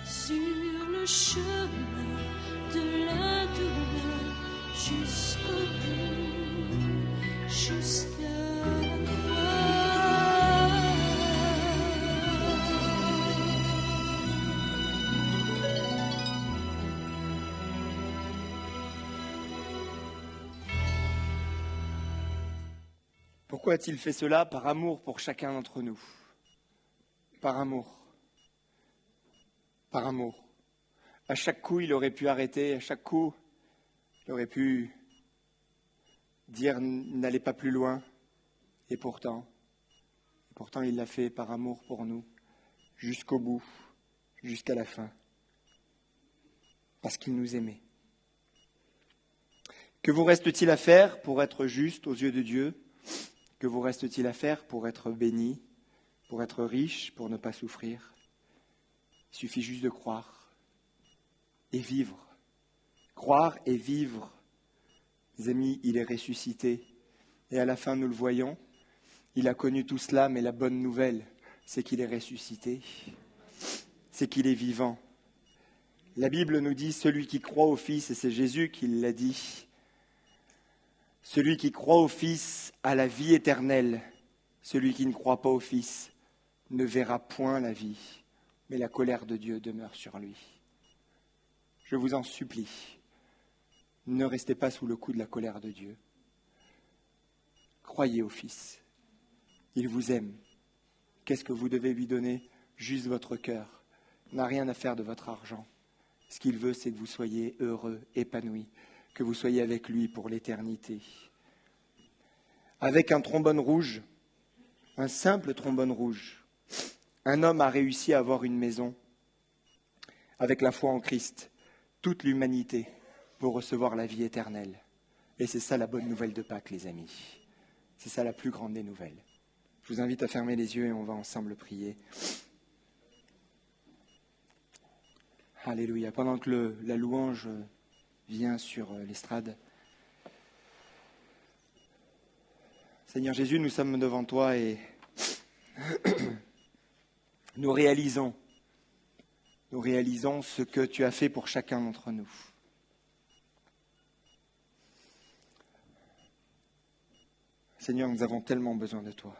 Sur le chemin de la douleur jusqu'au bout, jusqu'à la croix. Pourquoi a-t-il fait cela? Par amour pour chacun d'entre nous. Par amour. Par amour. À chaque coup, il aurait pu arrêter, à chaque coup, il aurait pu dire n'allez pas plus loin. Et pourtant, il l'a fait par amour pour nous, jusqu'au bout, jusqu'à la fin. Parce qu'il nous aimait. Que vous reste-t-il à faire pour être juste aux yeux de Dieu? Que vous reste-t-il à faire pour être béni, pour être riche, pour ne pas souffrir? Il suffit juste de croire et vivre. Croire et vivre. Mes amis, il est ressuscité. Et à la fin, nous le voyons, il a connu tout cela, mais la bonne nouvelle, c'est qu'il est ressuscité. C'est qu'il est vivant. La Bible nous dit, celui qui croit au Fils, et c'est Jésus qui l'a dit, celui qui croit au Fils a la vie éternelle. Celui qui ne croit pas au Fils ne verra point la vie, mais la colère de Dieu demeure sur lui. Je vous en supplie, ne restez pas sous le coup de la colère de Dieu. Croyez au Fils. Il vous aime. Qu'est-ce que vous devez lui donner? Juste votre cœur. Il n'a rien à faire de votre argent. Ce qu'il veut, c'est que vous soyez heureux, épanouis, que vous soyez avec lui pour l'éternité. Avec un trombone rouge, un simple trombone rouge, un homme a réussi à avoir une maison. Avec la foi en Christ, toute l'humanité pour recevoir la vie éternelle. Et c'est ça la bonne nouvelle de Pâques, les amis. C'est ça la plus grande des nouvelles. Je vous invite à fermer les yeux et on va ensemble prier. Alléluia. Pendant que la louange vient sur l'estrade. Seigneur Jésus, nous sommes devant toi et nous réalisons ce que tu as fait pour chacun d'entre nous. Seigneur, nous avons tellement besoin de toi.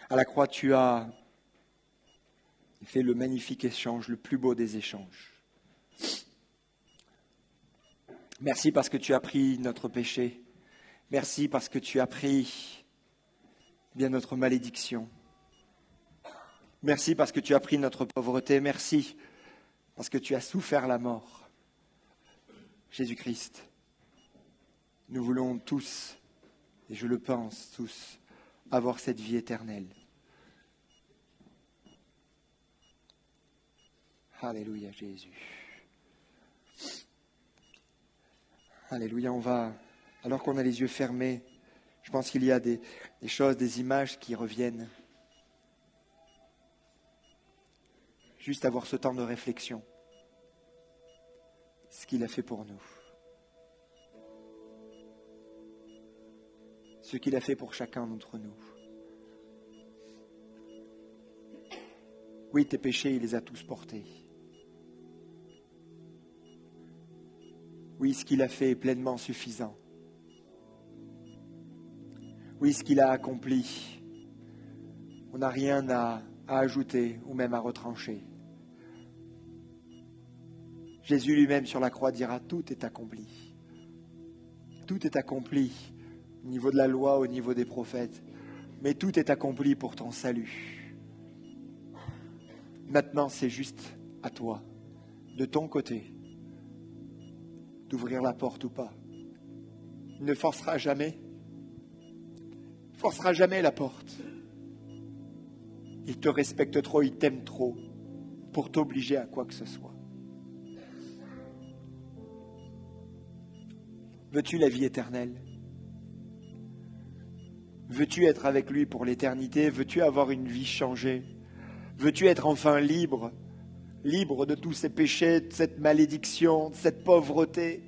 À la croix, tu as fait le magnifique échange, le plus beau des échanges. Merci parce que tu as pris notre péché. Merci parce que tu as pris bien notre malédiction. Merci parce que tu as pris notre pauvreté. Merci parce que tu as souffert la mort. Jésus-Christ, nous voulons tous, et je le pense tous, avoir cette vie éternelle. Alléluia Jésus. Alléluia, alors qu'on a les yeux fermés, je pense qu'il y a des choses, des images qui reviennent. Juste avoir ce temps de réflexion. Ce qu'il a fait pour nous. Ce qu'il a fait pour chacun d'entre nous. Oui, tes péchés, il les a tous portés. Oui, ce qu'il a fait est pleinement suffisant. Oui, ce qu'il a accompli, on n'a rien à ajouter ou même à retrancher. Jésus lui-même sur la croix dira « Tout est accompli ». Tout est accompli au niveau de la loi, au niveau des prophètes, mais tout est accompli pour ton salut. Maintenant, c'est juste à toi, de ton côté, d'ouvrir la porte ou pas. Il ne forcera jamais la porte. Il te respecte trop, il t'aime trop pour t'obliger à quoi que ce soit. Veux-tu la vie éternelle? Veux-tu être avec lui pour l'éternité? Veux-tu avoir une vie changée? Veux-tu être enfin libre? Libre de tous ces péchés, de cette malédiction, de cette pauvreté,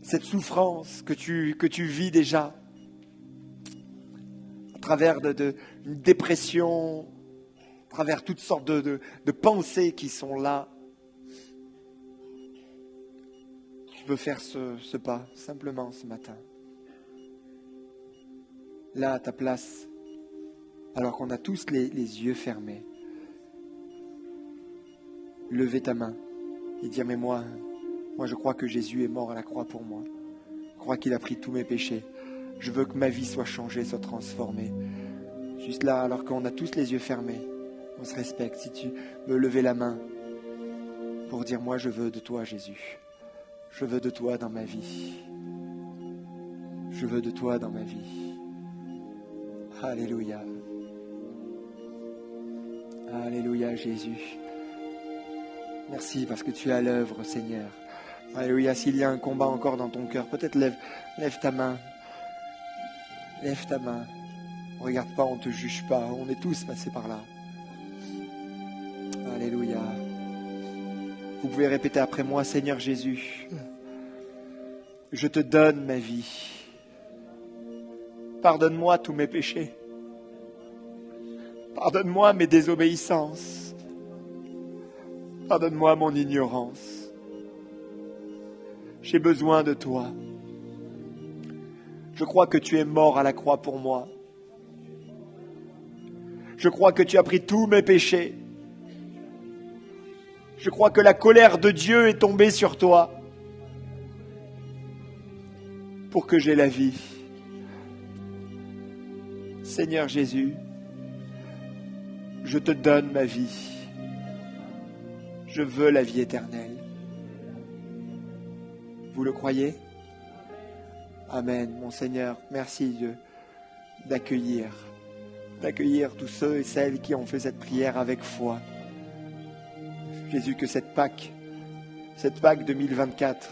cette souffrance que tu vis déjà, à travers une dépression, à travers toutes sortes de pensées qui sont là. Tu peux faire ce pas, simplement ce matin. Là, à ta place, alors qu'on a tous les yeux fermés. Lever ta main et dire, mais moi je crois que Jésus est mort à la croix pour moi. Je crois qu'il a pris tous mes péchés. Je veux que ma vie soit changée, soit transformée. Juste là, alors qu'on a tous les yeux fermés, on se respecte. Si tu veux lever la main pour dire, moi je veux de toi Jésus. Je veux de toi dans ma vie. Je veux de toi dans ma vie. Alléluia. Alléluia Jésus. Merci parce que tu es à l'œuvre, Seigneur. Alléluia. S'il y a un combat encore dans ton cœur, peut-être lève ta main. Lève ta main. On ne regarde pas, on ne te juge pas. On est tous passés par là. Alléluia. Vous pouvez répéter après moi, Seigneur Jésus, je te donne ma vie. Pardonne-moi tous mes péchés. Pardonne-moi mes désobéissances. Pardonne-moi mon ignorance. J'ai besoin de toi. Je crois que tu es mort à la croix pour moi. Je crois que tu as pris tous mes péchés. Je crois que la colère de Dieu est tombée sur toi pour que j'aie la vie. Seigneur Jésus, je te donne ma vie. Je veux la vie éternelle. Vous le croyez? Amen, mon Seigneur. Merci Dieu d'accueillir tous ceux et celles qui ont fait cette prière avec foi. Jésus, que cette Pâque 2024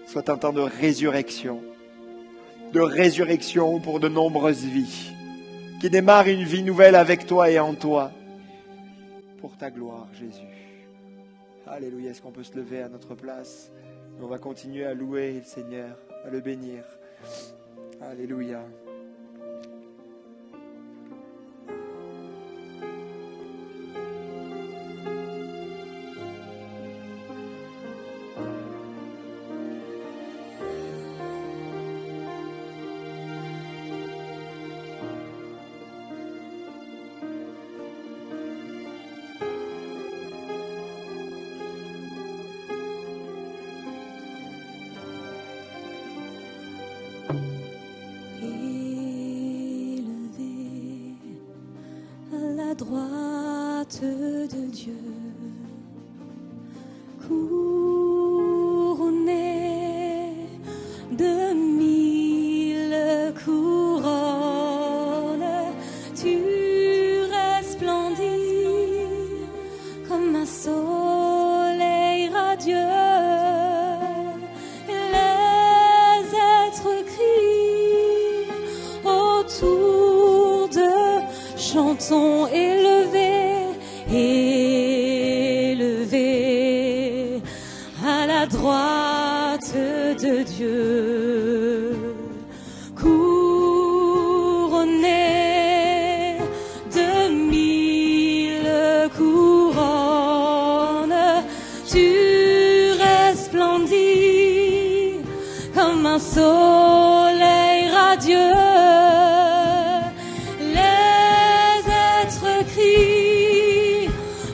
soit un temps de résurrection pour de nombreuses vies, qui démarre une vie nouvelle avec toi et en toi, pour ta gloire, Jésus. Alléluia. Est-ce qu'on peut se lever à notre place? On va continuer à louer le Seigneur, à le bénir. Alléluia. Droite de Dieu, couronné de 1000 couronnes, tu resplendis comme un soleil radieux. Les êtres crient autour de chantons élevé à la droite de Dieu, couronné de 1000 couronnes, tu resplendis comme un soleil radieux.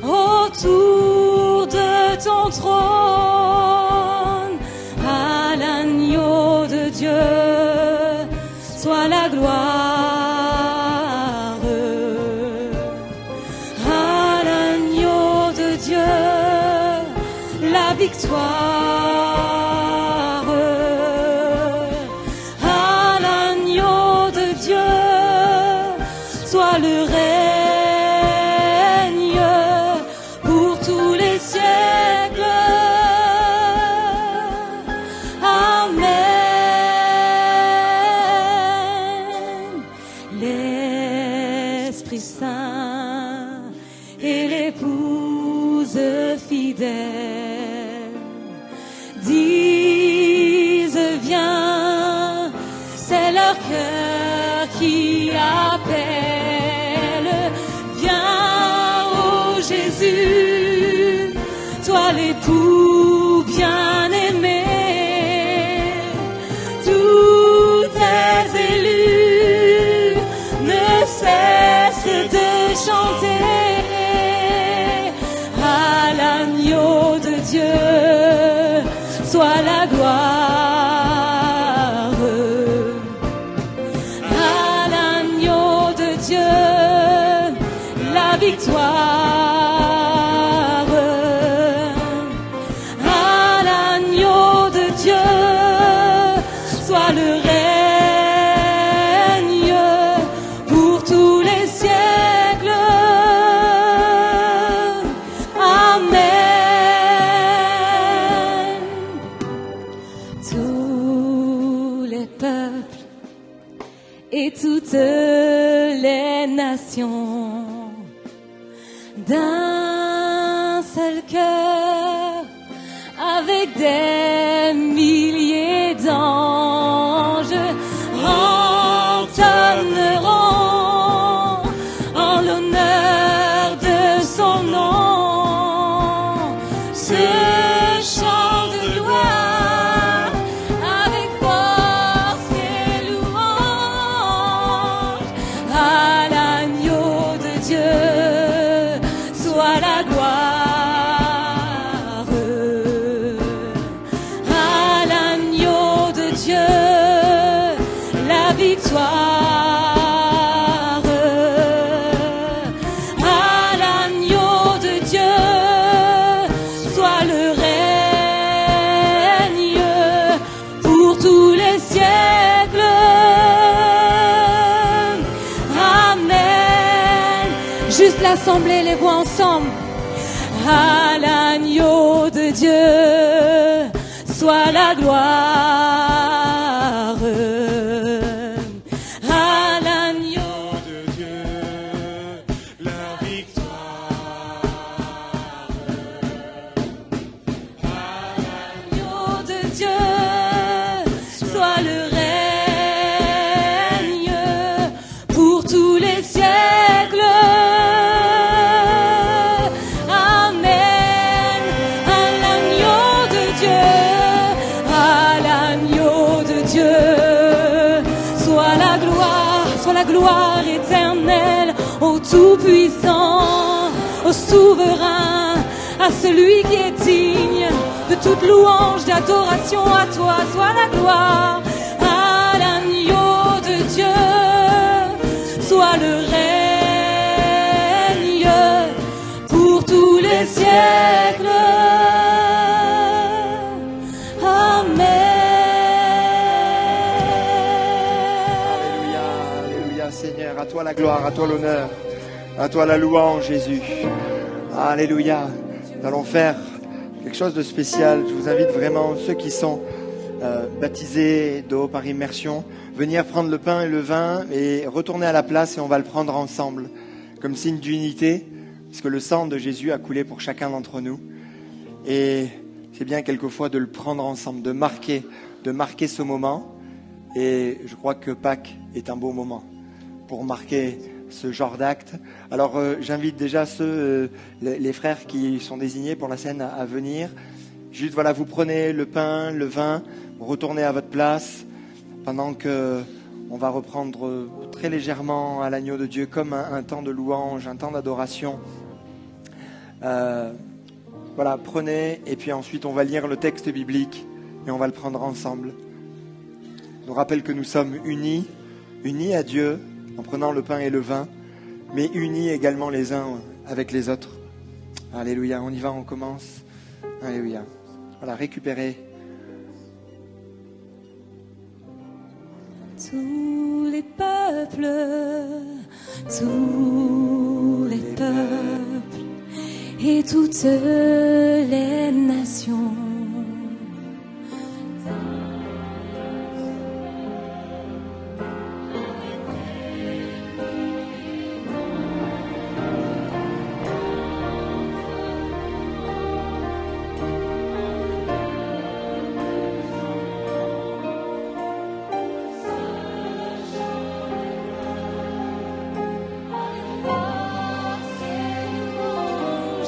Autour de ton trône, à l'agneau de Dieu, soit la gloire. À l'agneau de Dieu, la victoire. À l'agneau de Dieu, soit le règne. Disent viens, c'est leur cœur qui appelle. Viens, ô Jésus, toi l'époux bien-aimé. Tous tes élus ne cessent de chanter à l'agneau de Dieu. Soit la gloire à l'agneau de Dieu, la victoire à l'agneau de Dieu, soit le règne pour tous les siècles. Amen. Et toutes les nations d'un seul cœur, avec des milliers d'anges, entonneront en l'honneur de son nom ce chant de gloire avec force et louange. À l'agneau de Dieu soit la gloire. Juste l'assemblée, les voix ensemble. À l'agneau de Dieu, soit la gloire. À l'agneau de Dieu, la victoire. À l'agneau de Dieu, soit le règne pour tous les siècles. Amen. À l'agneau de Dieu, à l'agneau de Dieu, soit la gloire éternelle au Tout-Puissant, au Souverain, à celui qui est digne de toute louange, d'adoration à toi, soit la gloire. À l'agneau de Dieu, soit le règne pour tous les siècles. Alléluia, Alléluia, Seigneur. À toi la gloire, à toi l'honneur, à toi la louange, Jésus. Alléluia. Nous allons faire quelque chose de spécial. Je vous invite vraiment, ceux qui sont baptisés d'eau par immersion, venir prendre le pain et le vin et retourner à la place et on va le prendre ensemble comme signe d'unité, puisque le sang de Jésus a coulé pour chacun d'entre nous. Et c'est bien quelquefois de le prendre ensemble, de marquer ce moment. Et je crois que Pâques est un beau moment pour marquer ce genre d'acte. Alors j'invite déjà les frères qui sont désignés pour la scène à venir. Juste voilà, vous prenez le pain, le vin, vous retournez à votre place pendant que on va reprendre très légèrement à l'agneau de Dieu comme un temps de louange, un temps d'adoration. Voilà, prenez et puis ensuite on va lire le texte biblique et on va le prendre ensemble. Je nous rappelle que nous sommes unis à Dieu en prenant le pain et le vin, mais unis également les uns avec les autres. Alléluia, on y va, on commence. Alléluia. Voilà, récupérez. Tous les peuples, et toutes les nations.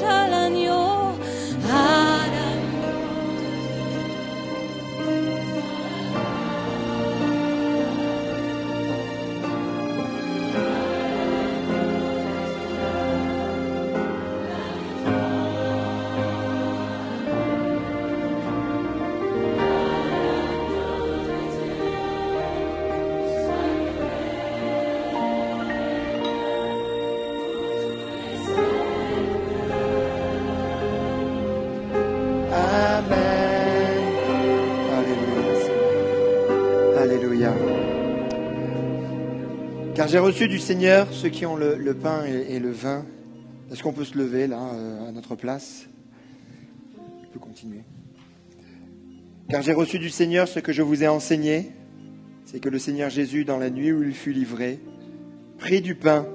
À l'agneau, Amen. Alléluia. Alléluia. Car j'ai reçu du Seigneur, ceux qui ont le pain et le vin. Est-ce qu'on peut se lever là, à notre place? Je peux continuer. Car j'ai reçu du Seigneur ce que je vous ai enseigné, c'est que le Seigneur Jésus, dans la nuit où il fut livré, prit du pain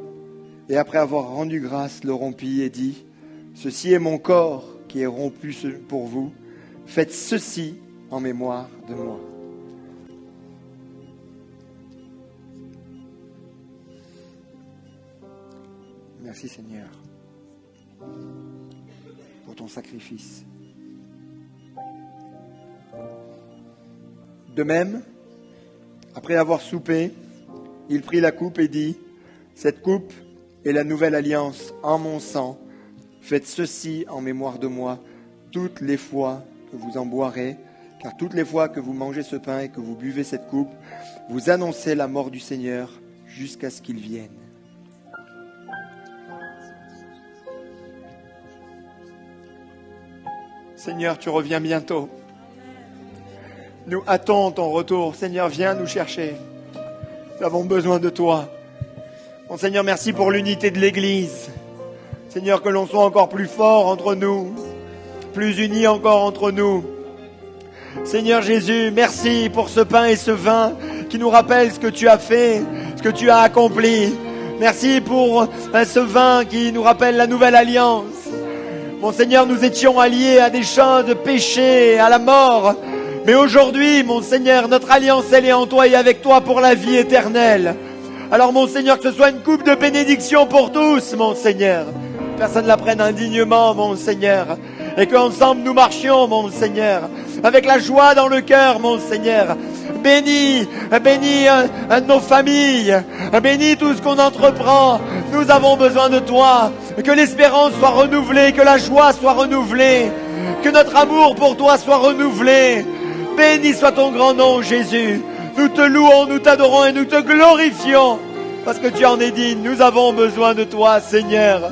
et après avoir rendu grâce, le rompit et dit: ceci est mon corps qui est rompu pour vous. Faites ceci en mémoire de moi. Merci Seigneur pour ton sacrifice. De même, après avoir soupé, il prit la coupe et dit: cette coupe est la nouvelle alliance en mon sang. Faites ceci en mémoire de moi toutes les fois que vous en boirez, car toutes les fois que vous mangez ce pain et que vous buvez cette coupe, vous annoncez la mort du Seigneur jusqu'à ce qu'il vienne. Seigneur, tu reviens bientôt. Nous hâtons ton retour. Seigneur, viens nous chercher. Nous avons besoin de toi. Mon Seigneur, merci pour l'unité de l'Église. Seigneur, que l'on soit encore plus fort entre nous, plus unis encore entre nous. Seigneur Jésus, merci pour ce pain et ce vin qui nous rappellent ce que tu as fait, ce que tu as accompli. Merci pour ce vin qui nous rappelle la nouvelle alliance. Mon Seigneur, nous étions alliés à des choses de péché, à la mort. Mais aujourd'hui, mon Seigneur, notre alliance, elle est en toi et avec toi pour la vie éternelle. Alors, mon Seigneur, que ce soit une coupe de bénédiction pour tous, mon Seigneur. Personne ne la prenne indignement, mon Seigneur. Et qu'ensemble, nous marchions, mon Seigneur, avec la joie dans le cœur, mon Seigneur. Bénis nos familles, bénis tout ce qu'on entreprend. Nous avons besoin de toi. Que l'espérance soit renouvelée, que la joie soit renouvelée, que notre amour pour toi soit renouvelé. Béni soit ton grand nom, Jésus. Nous te louons, nous t'adorons et nous te glorifions, parce que tu en es digne. Nous avons besoin de toi, Seigneur.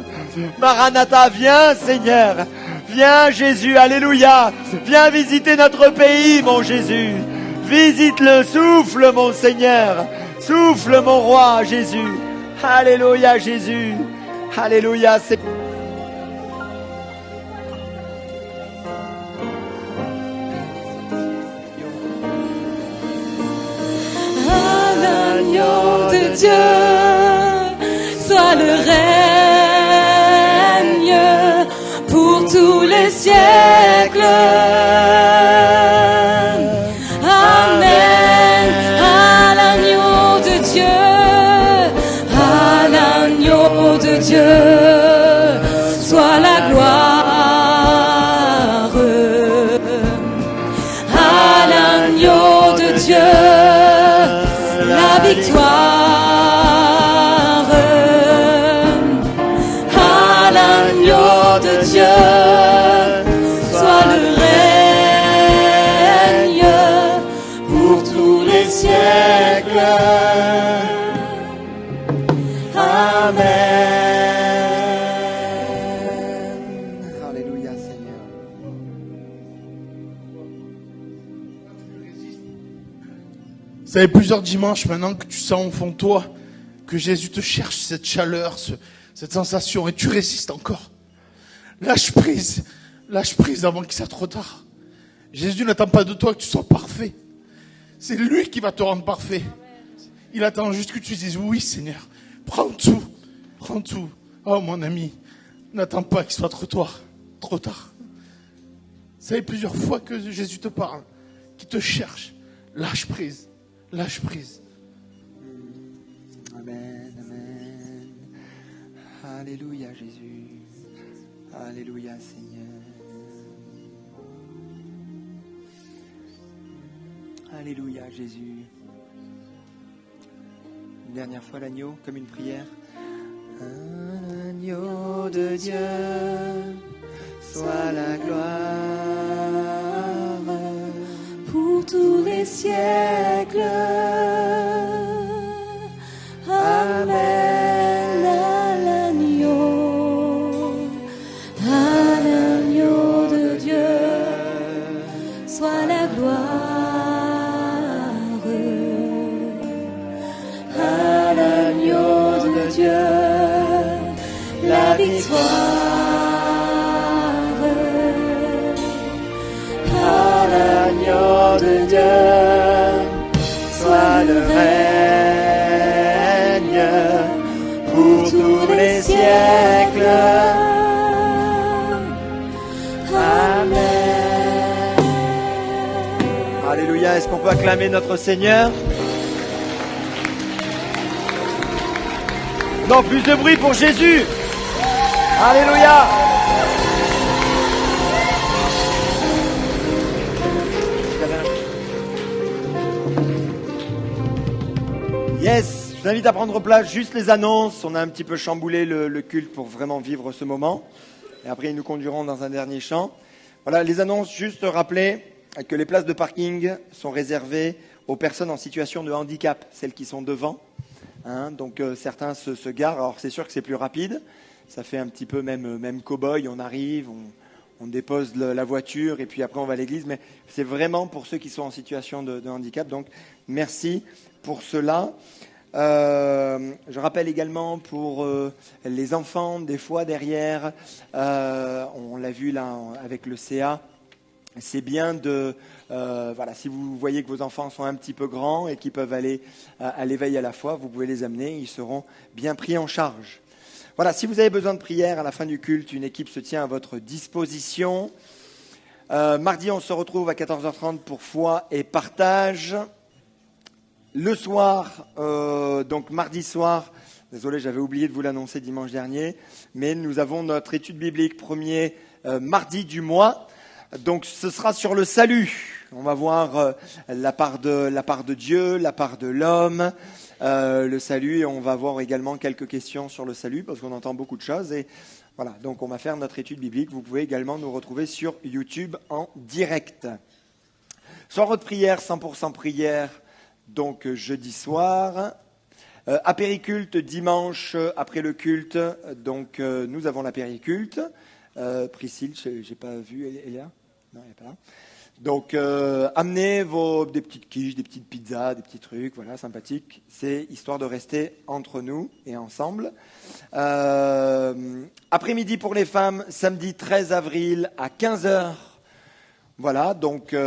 Maranatha, viens, Seigneur. Viens, Jésus, alléluia. Viens visiter notre pays, mon Jésus. Visite-le, souffle, mon Seigneur. Souffle, mon roi, Jésus. Alléluia, Jésus. Alléluia, c'est... L'agneau de Dieu, soit le règne pour tous les siècles. Amen. À l'agneau de Dieu, à l'agneau de Dieu, soit la gloire. À l'agneau de Dieu, la victoire. À l'agneau de Dieu, soit le règne pour tous les siècles. Amen. Alléluia, Seigneur. Ça fait plusieurs dimanches maintenant que tu sens au fond de toi que Jésus te cherche, cette chaleur, cette sensation, et tu résistes encore. Lâche prise avant qu'il soit trop tard. Jésus n'attend pas de toi que tu sois parfait. C'est lui qui va te rendre parfait. Il attend juste que tu dises oui, Seigneur. Prends tout. Oh mon ami, n'attends pas qu'il soit trop tard. Ça fait plusieurs fois que Jésus te parle, qu'il te cherche. Lâche prise. Amen, amen. Alléluia, Jésus. Alléluia, Seigneur. Alléluia, Jésus. Une dernière fois l'agneau, comme une prière. Agneau de Dieu, sois la gloire pour tous les siècles. Amen. À l'agneau de Dieu, soit la gloire. À l'agneau de Dieu, la victoire. À l'agneau de Dieu, soit le règne pour tous les siècles. Amen. Alléluia, est-ce qu'on peut acclamer notre Seigneur? Non, plus de bruit pour Jésus. Alléluia. Yes, je vous invite à prendre place, juste les annonces. On a un petit peu chamboulé le culte pour vraiment vivre ce moment. Et après, ils nous conduiront dans un dernier chant. Voilà, les annonces, juste rappeler que les places de parking sont réservées aux personnes en situation de handicap, celles qui sont devant. Donc certains se garent. Alors c'est sûr que c'est plus rapide. Ça fait un petit peu même cow-boy. On arrive, on dépose la voiture et puis après on va à l'église. Mais c'est vraiment pour ceux qui sont en situation de handicap. Donc merci pour cela. Je rappelle également pour les enfants, des fois derrière, on l'a vu là avec le CA, c'est bien de, si vous voyez que vos enfants sont un petit peu grands et qu'ils peuvent aller à l'éveil à la fois, vous pouvez les amener, ils seront bien pris en charge. Voilà, si vous avez besoin de prière à la fin du culte, une équipe se tient à votre disposition. Mardi, on se retrouve à 14h30 pour foi et partage. Le soir, donc mardi soir, désolé, j'avais oublié de vous l'annoncer dimanche dernier, mais nous avons notre étude biblique premier mardi du mois. Donc ce sera sur le salut. On va voir la part de Dieu, la part de l'homme, le salut, et on va voir également quelques questions sur le salut parce qu'on entend beaucoup de choses. Et voilà, donc on va faire notre étude biblique. Vous pouvez également nous retrouver sur YouTube en direct. Soir de prière, 100% prière. Donc jeudi soir, apériculte dimanche après le culte, donc nous avons l'apériculte. Priscille, j'ai pas vu, elle est là ? Non, elle n'est pas là. Donc amenez des petites quiches, des petites pizzas, des petits trucs, voilà, sympathiques. C'est histoire de rester entre nous et ensemble. Après-midi pour les femmes, samedi 13 avril à 15h. Voilà, donc il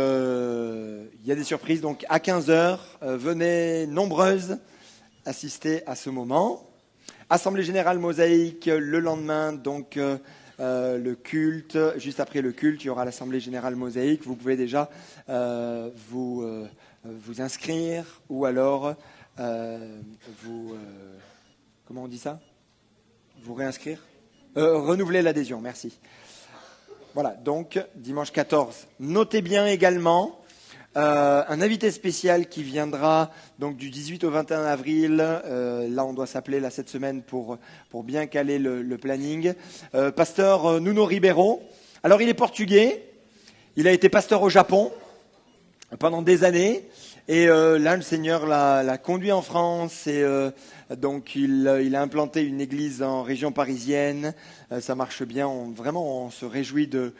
y a des surprises. Donc à 15h, venez nombreuses assister à ce moment. Assemblée générale mosaïque le lendemain, donc le culte. Juste après le culte, il y aura l'assemblée générale mosaïque. Vous pouvez déjà vous inscrire ou alors comment on dit ça ? Vous réinscrire ? Renouveler l'adhésion, merci. Voilà, donc dimanche 14. Notez bien également un invité spécial qui viendra donc du 18 au 21 avril. Là, on doit s'appeler là, cette semaine pour bien caler le planning. Pasteur Nuno Ribeiro. Alors, il est portugais. Il a été pasteur au Japon pendant des années. Et là, le Seigneur l'a conduit en France et donc il a implanté une église en région parisienne. Ça marche bien. On se réjouit de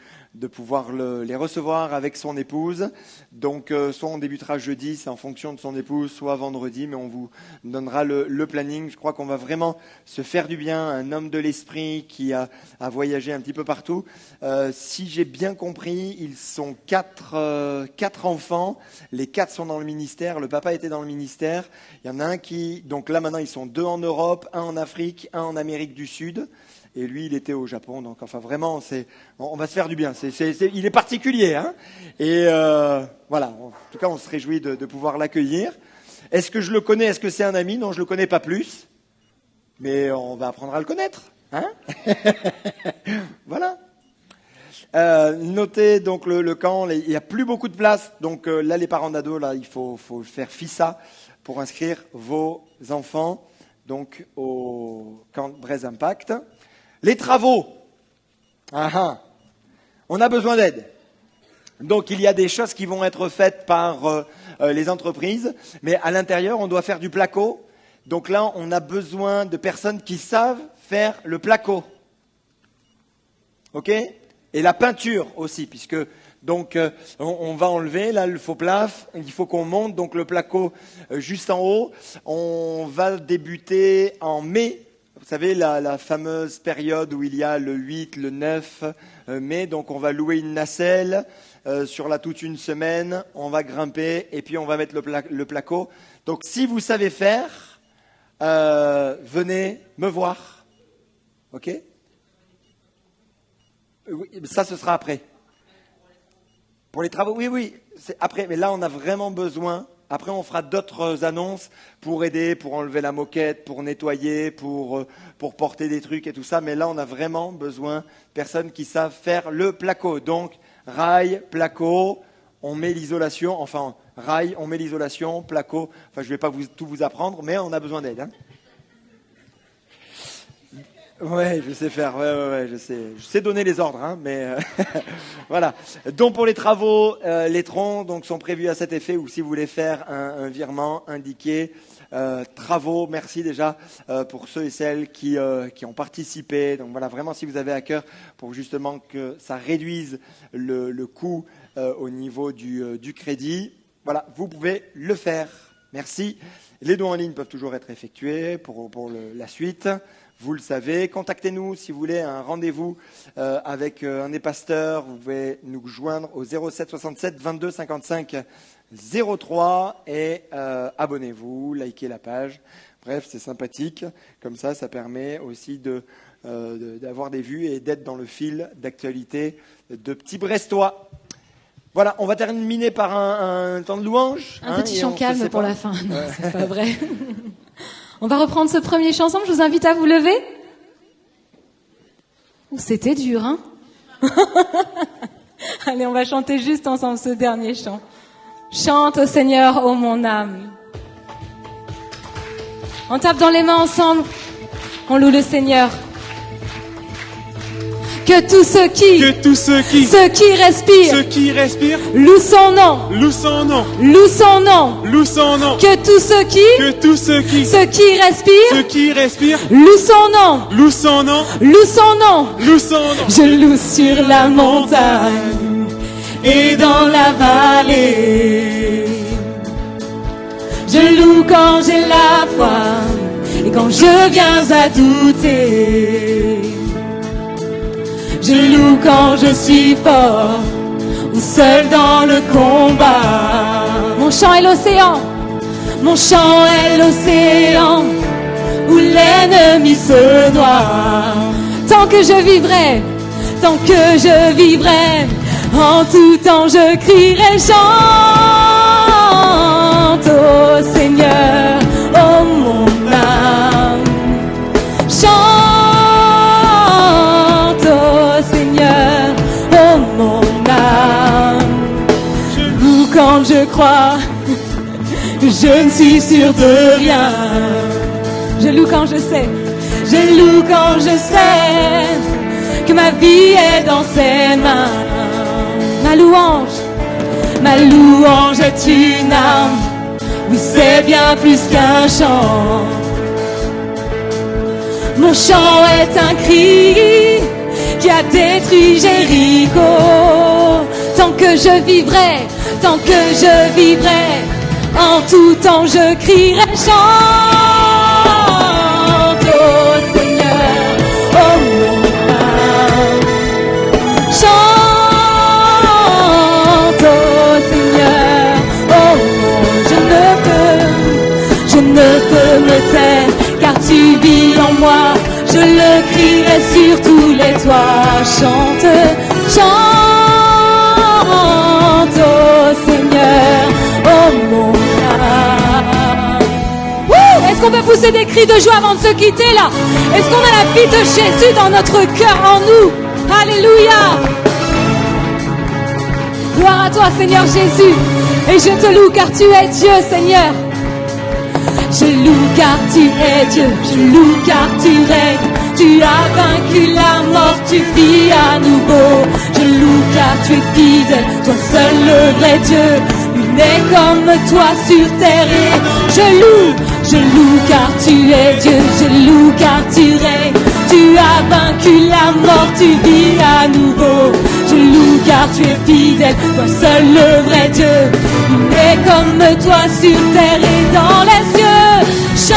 pouvoir les recevoir avec son épouse. Donc, soit on débutera jeudi, c'est en fonction de son épouse, soit vendredi, mais on vous donnera le planning. Je crois qu'on va vraiment se faire du bien. Un homme de l'esprit qui a voyagé un petit peu partout. Si j'ai bien compris, ils sont quatre enfants. Les 4 sont dans le ministère. Le papa était dans le ministère. Il y en a un donc là maintenant, ils sont 2 en Europe, 1 en Afrique, 1 en Amérique du Sud. Et lui, il était au Japon. Donc, enfin, vraiment, on va se faire du bien. Il est particulier, hein. Et voilà. En tout cas, on se réjouit de pouvoir l'accueillir. Est-ce que je le connais ? Est-ce que c'est un ami ? Non, je le connais pas plus. Mais on va apprendre à le connaître, hein. Voilà. Notez donc le camp. Il n'y a plus beaucoup de place. Donc là, les parents d'ados, là, il faut faire FISA pour inscrire vos enfants donc au camp Braise Impact. Les travaux, on a besoin d'aide. Donc il y a des choses qui vont être faites par les entreprises, mais à l'intérieur, on doit faire du placo. Donc là, on a besoin de personnes qui savent faire le placo. OK ? Et la peinture aussi, puisque donc on va enlever là le faux plaf, il faut qu'on monte donc le placo juste en haut. On va débuter en mai. Vous savez, la fameuse période où il y a le 8, le 9 mai, donc on va louer une nacelle sur toute une semaine, on va grimper et puis on va mettre le placo. Donc si vous savez faire, venez me voir. OK ? Oui, ça, ce sera après. Pour les travaux, oui, c'est après. Mais là, on a vraiment besoin. Après, on fera d'autres annonces pour aider, pour enlever la moquette, pour nettoyer, pour porter des trucs et tout ça. Mais là, on a vraiment besoin de personnes qui savent faire le placo. Donc, rail, placo, on met l'isolation. Enfin, rail, on met l'isolation, placo. Enfin, je ne vais pas tout vous apprendre, mais on a besoin d'aide. Hein. Ouais, je sais faire. Ouais, je sais donner les ordres, hein, mais voilà. Donc pour les travaux, les troncs donc sont prévus à cet effet. Ou si vous voulez faire un virement indiqué, travaux. Merci déjà pour ceux et celles qui ont participé. Donc voilà, vraiment si vous avez à cœur pour justement que ça réduise le coût au niveau du crédit, voilà, vous pouvez le faire. Merci. Les dons en ligne peuvent toujours être effectués pour la suite. Vous le savez. Contactez-nous si vous voulez un rendez-vous avec un des pasteurs. Vous pouvez nous joindre au 07 67 22 55 03 et abonnez-vous, likez la page. Bref, c'est sympathique. Comme ça permet aussi d'avoir des vues et d'être dans le fil d'actualité de Petits Brestois. Voilà, on va terminer par un temps de louange. Un petit chant calme pour la fin. Non, c'est pas vrai. On va reprendre ce premier chant ensemble. Je vous invite à vous lever. C'était dur, hein? Allez, on va chanter juste ensemble ce dernier chant. Chante au Seigneur, ô mon âme. On tape dans les mains ensemble. On loue le Seigneur. Que tous ceux qui respirent, louent son nom, louent son nom. Que tous ceux qui respirent, louent son nom, Je loue sur la montagne et dans la vallée. Je loue quand j'ai la foi et quand je viens à douter. Je loue quand je suis fort ou seul dans le combat. Mon chant est l'océan, où l'ennemi se noie. Tant que je vivrai, en tout temps je crierai, chante au Seigneur, ô mon âme. Chante au Seigneur, ô mon âme. Je loue quand je crois que je ne suis sûr de rien. Je loue quand je sais que ma vie est dans ses mains. Ma louange est une arme. Oui, c'est bien plus qu'un chant. Mon chant est un cri qui a détruit Jéricho. Tant que je vivrai, en tout temps je crierai, chante au Seigneur, oh mon âme. Chante au Seigneur, oh je ne peux me taire, car tu vis en moi, je le crierai sur tous les toits. Chante au Seigneur, oh mon âme. Est-ce qu'on peut pousser des cris de joie avant de se quitter là? Est-ce qu'on a la vie de Jésus dans notre cœur, en nous? Alléluia! Gloire à toi, Seigneur Jésus. Et je te loue car tu es Dieu, Seigneur. Je loue car tu es Dieu, je loue car tu règnes. Tu as vaincu la mort, tu vis à nouveau. Je loue car tu es fidèle, toi seul le vrai Dieu. Il n'est comme toi sur terre. Et je loue car tu es Dieu, je loue car tu règnes. Tu as vaincu la mort, tu vis à nouveau. Je loue car tu es fidèle, toi seul le vrai Dieu. Il n'est comme toi sur terre et dans les cieux. Chante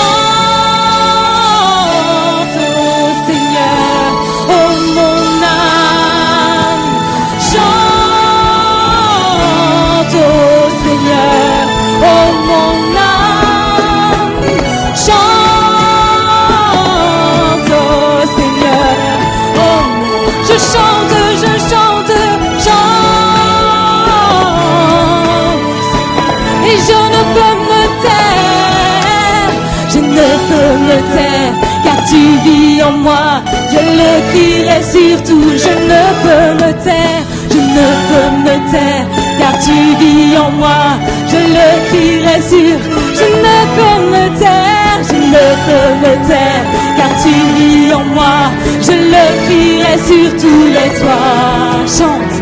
au Seigneur, oh mon âme. Chante au Seigneur, oh mon âme. Chante au Seigneur, oh mon. Je chante, et je ne peux me taire, car tu vis en moi, je le crierai surtout. Je ne peux me taire, car tu vis en moi, je le crierai sur. Je ne peux me taire, car tu vis en moi, je le crierai sur tous les toits. Chante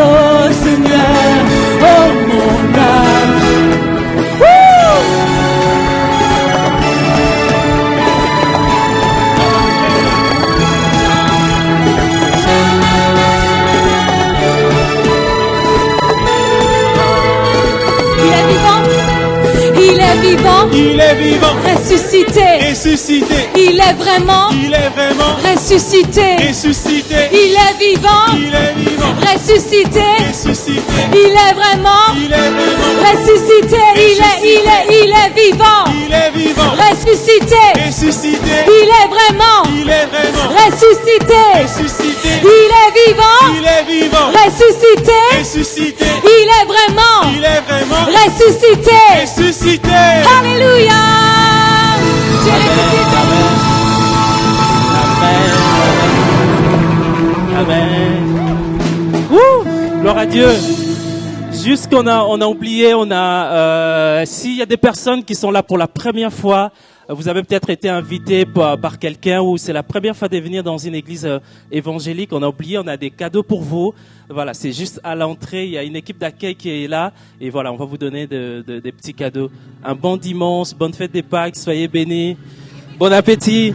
au Seigneur, oh mon âme. Il est vivant. Il est vivant. ressuscité. Ressuscité. Il est vraiment Il est vraiment ressuscité. ressuscité. Il est vivant, Il est vivant. ressuscité. Ressuscité. Il est vraiment Il est vraiment ressuscité. Il est vivant, Il est vivant. ressuscité. Ressuscité. Il est vraiment Il est vraiment ressuscité. ressuscité. Il est vivant, Il est vivant. ressuscité. Ressuscité. Il est vraiment Il est vraiment ressuscité. ressuscité. Alléluia. Tu es ressuscité. Amen. Ouh, gloire à Dieu. Juste qu'on a oublié, s'il y a des personnes qui sont là pour la première fois, vous avez peut-être été invité par quelqu'un ou c'est la première fois de venir dans une église évangélique, on a oublié, on a des cadeaux pour vous. Voilà, c'est juste à l'entrée, il y a une équipe d'accueil qui est là et voilà, on va vous donner des petits cadeaux. Un bon dimanche, bonne fête des Pâques, soyez bénis. Bon appétit.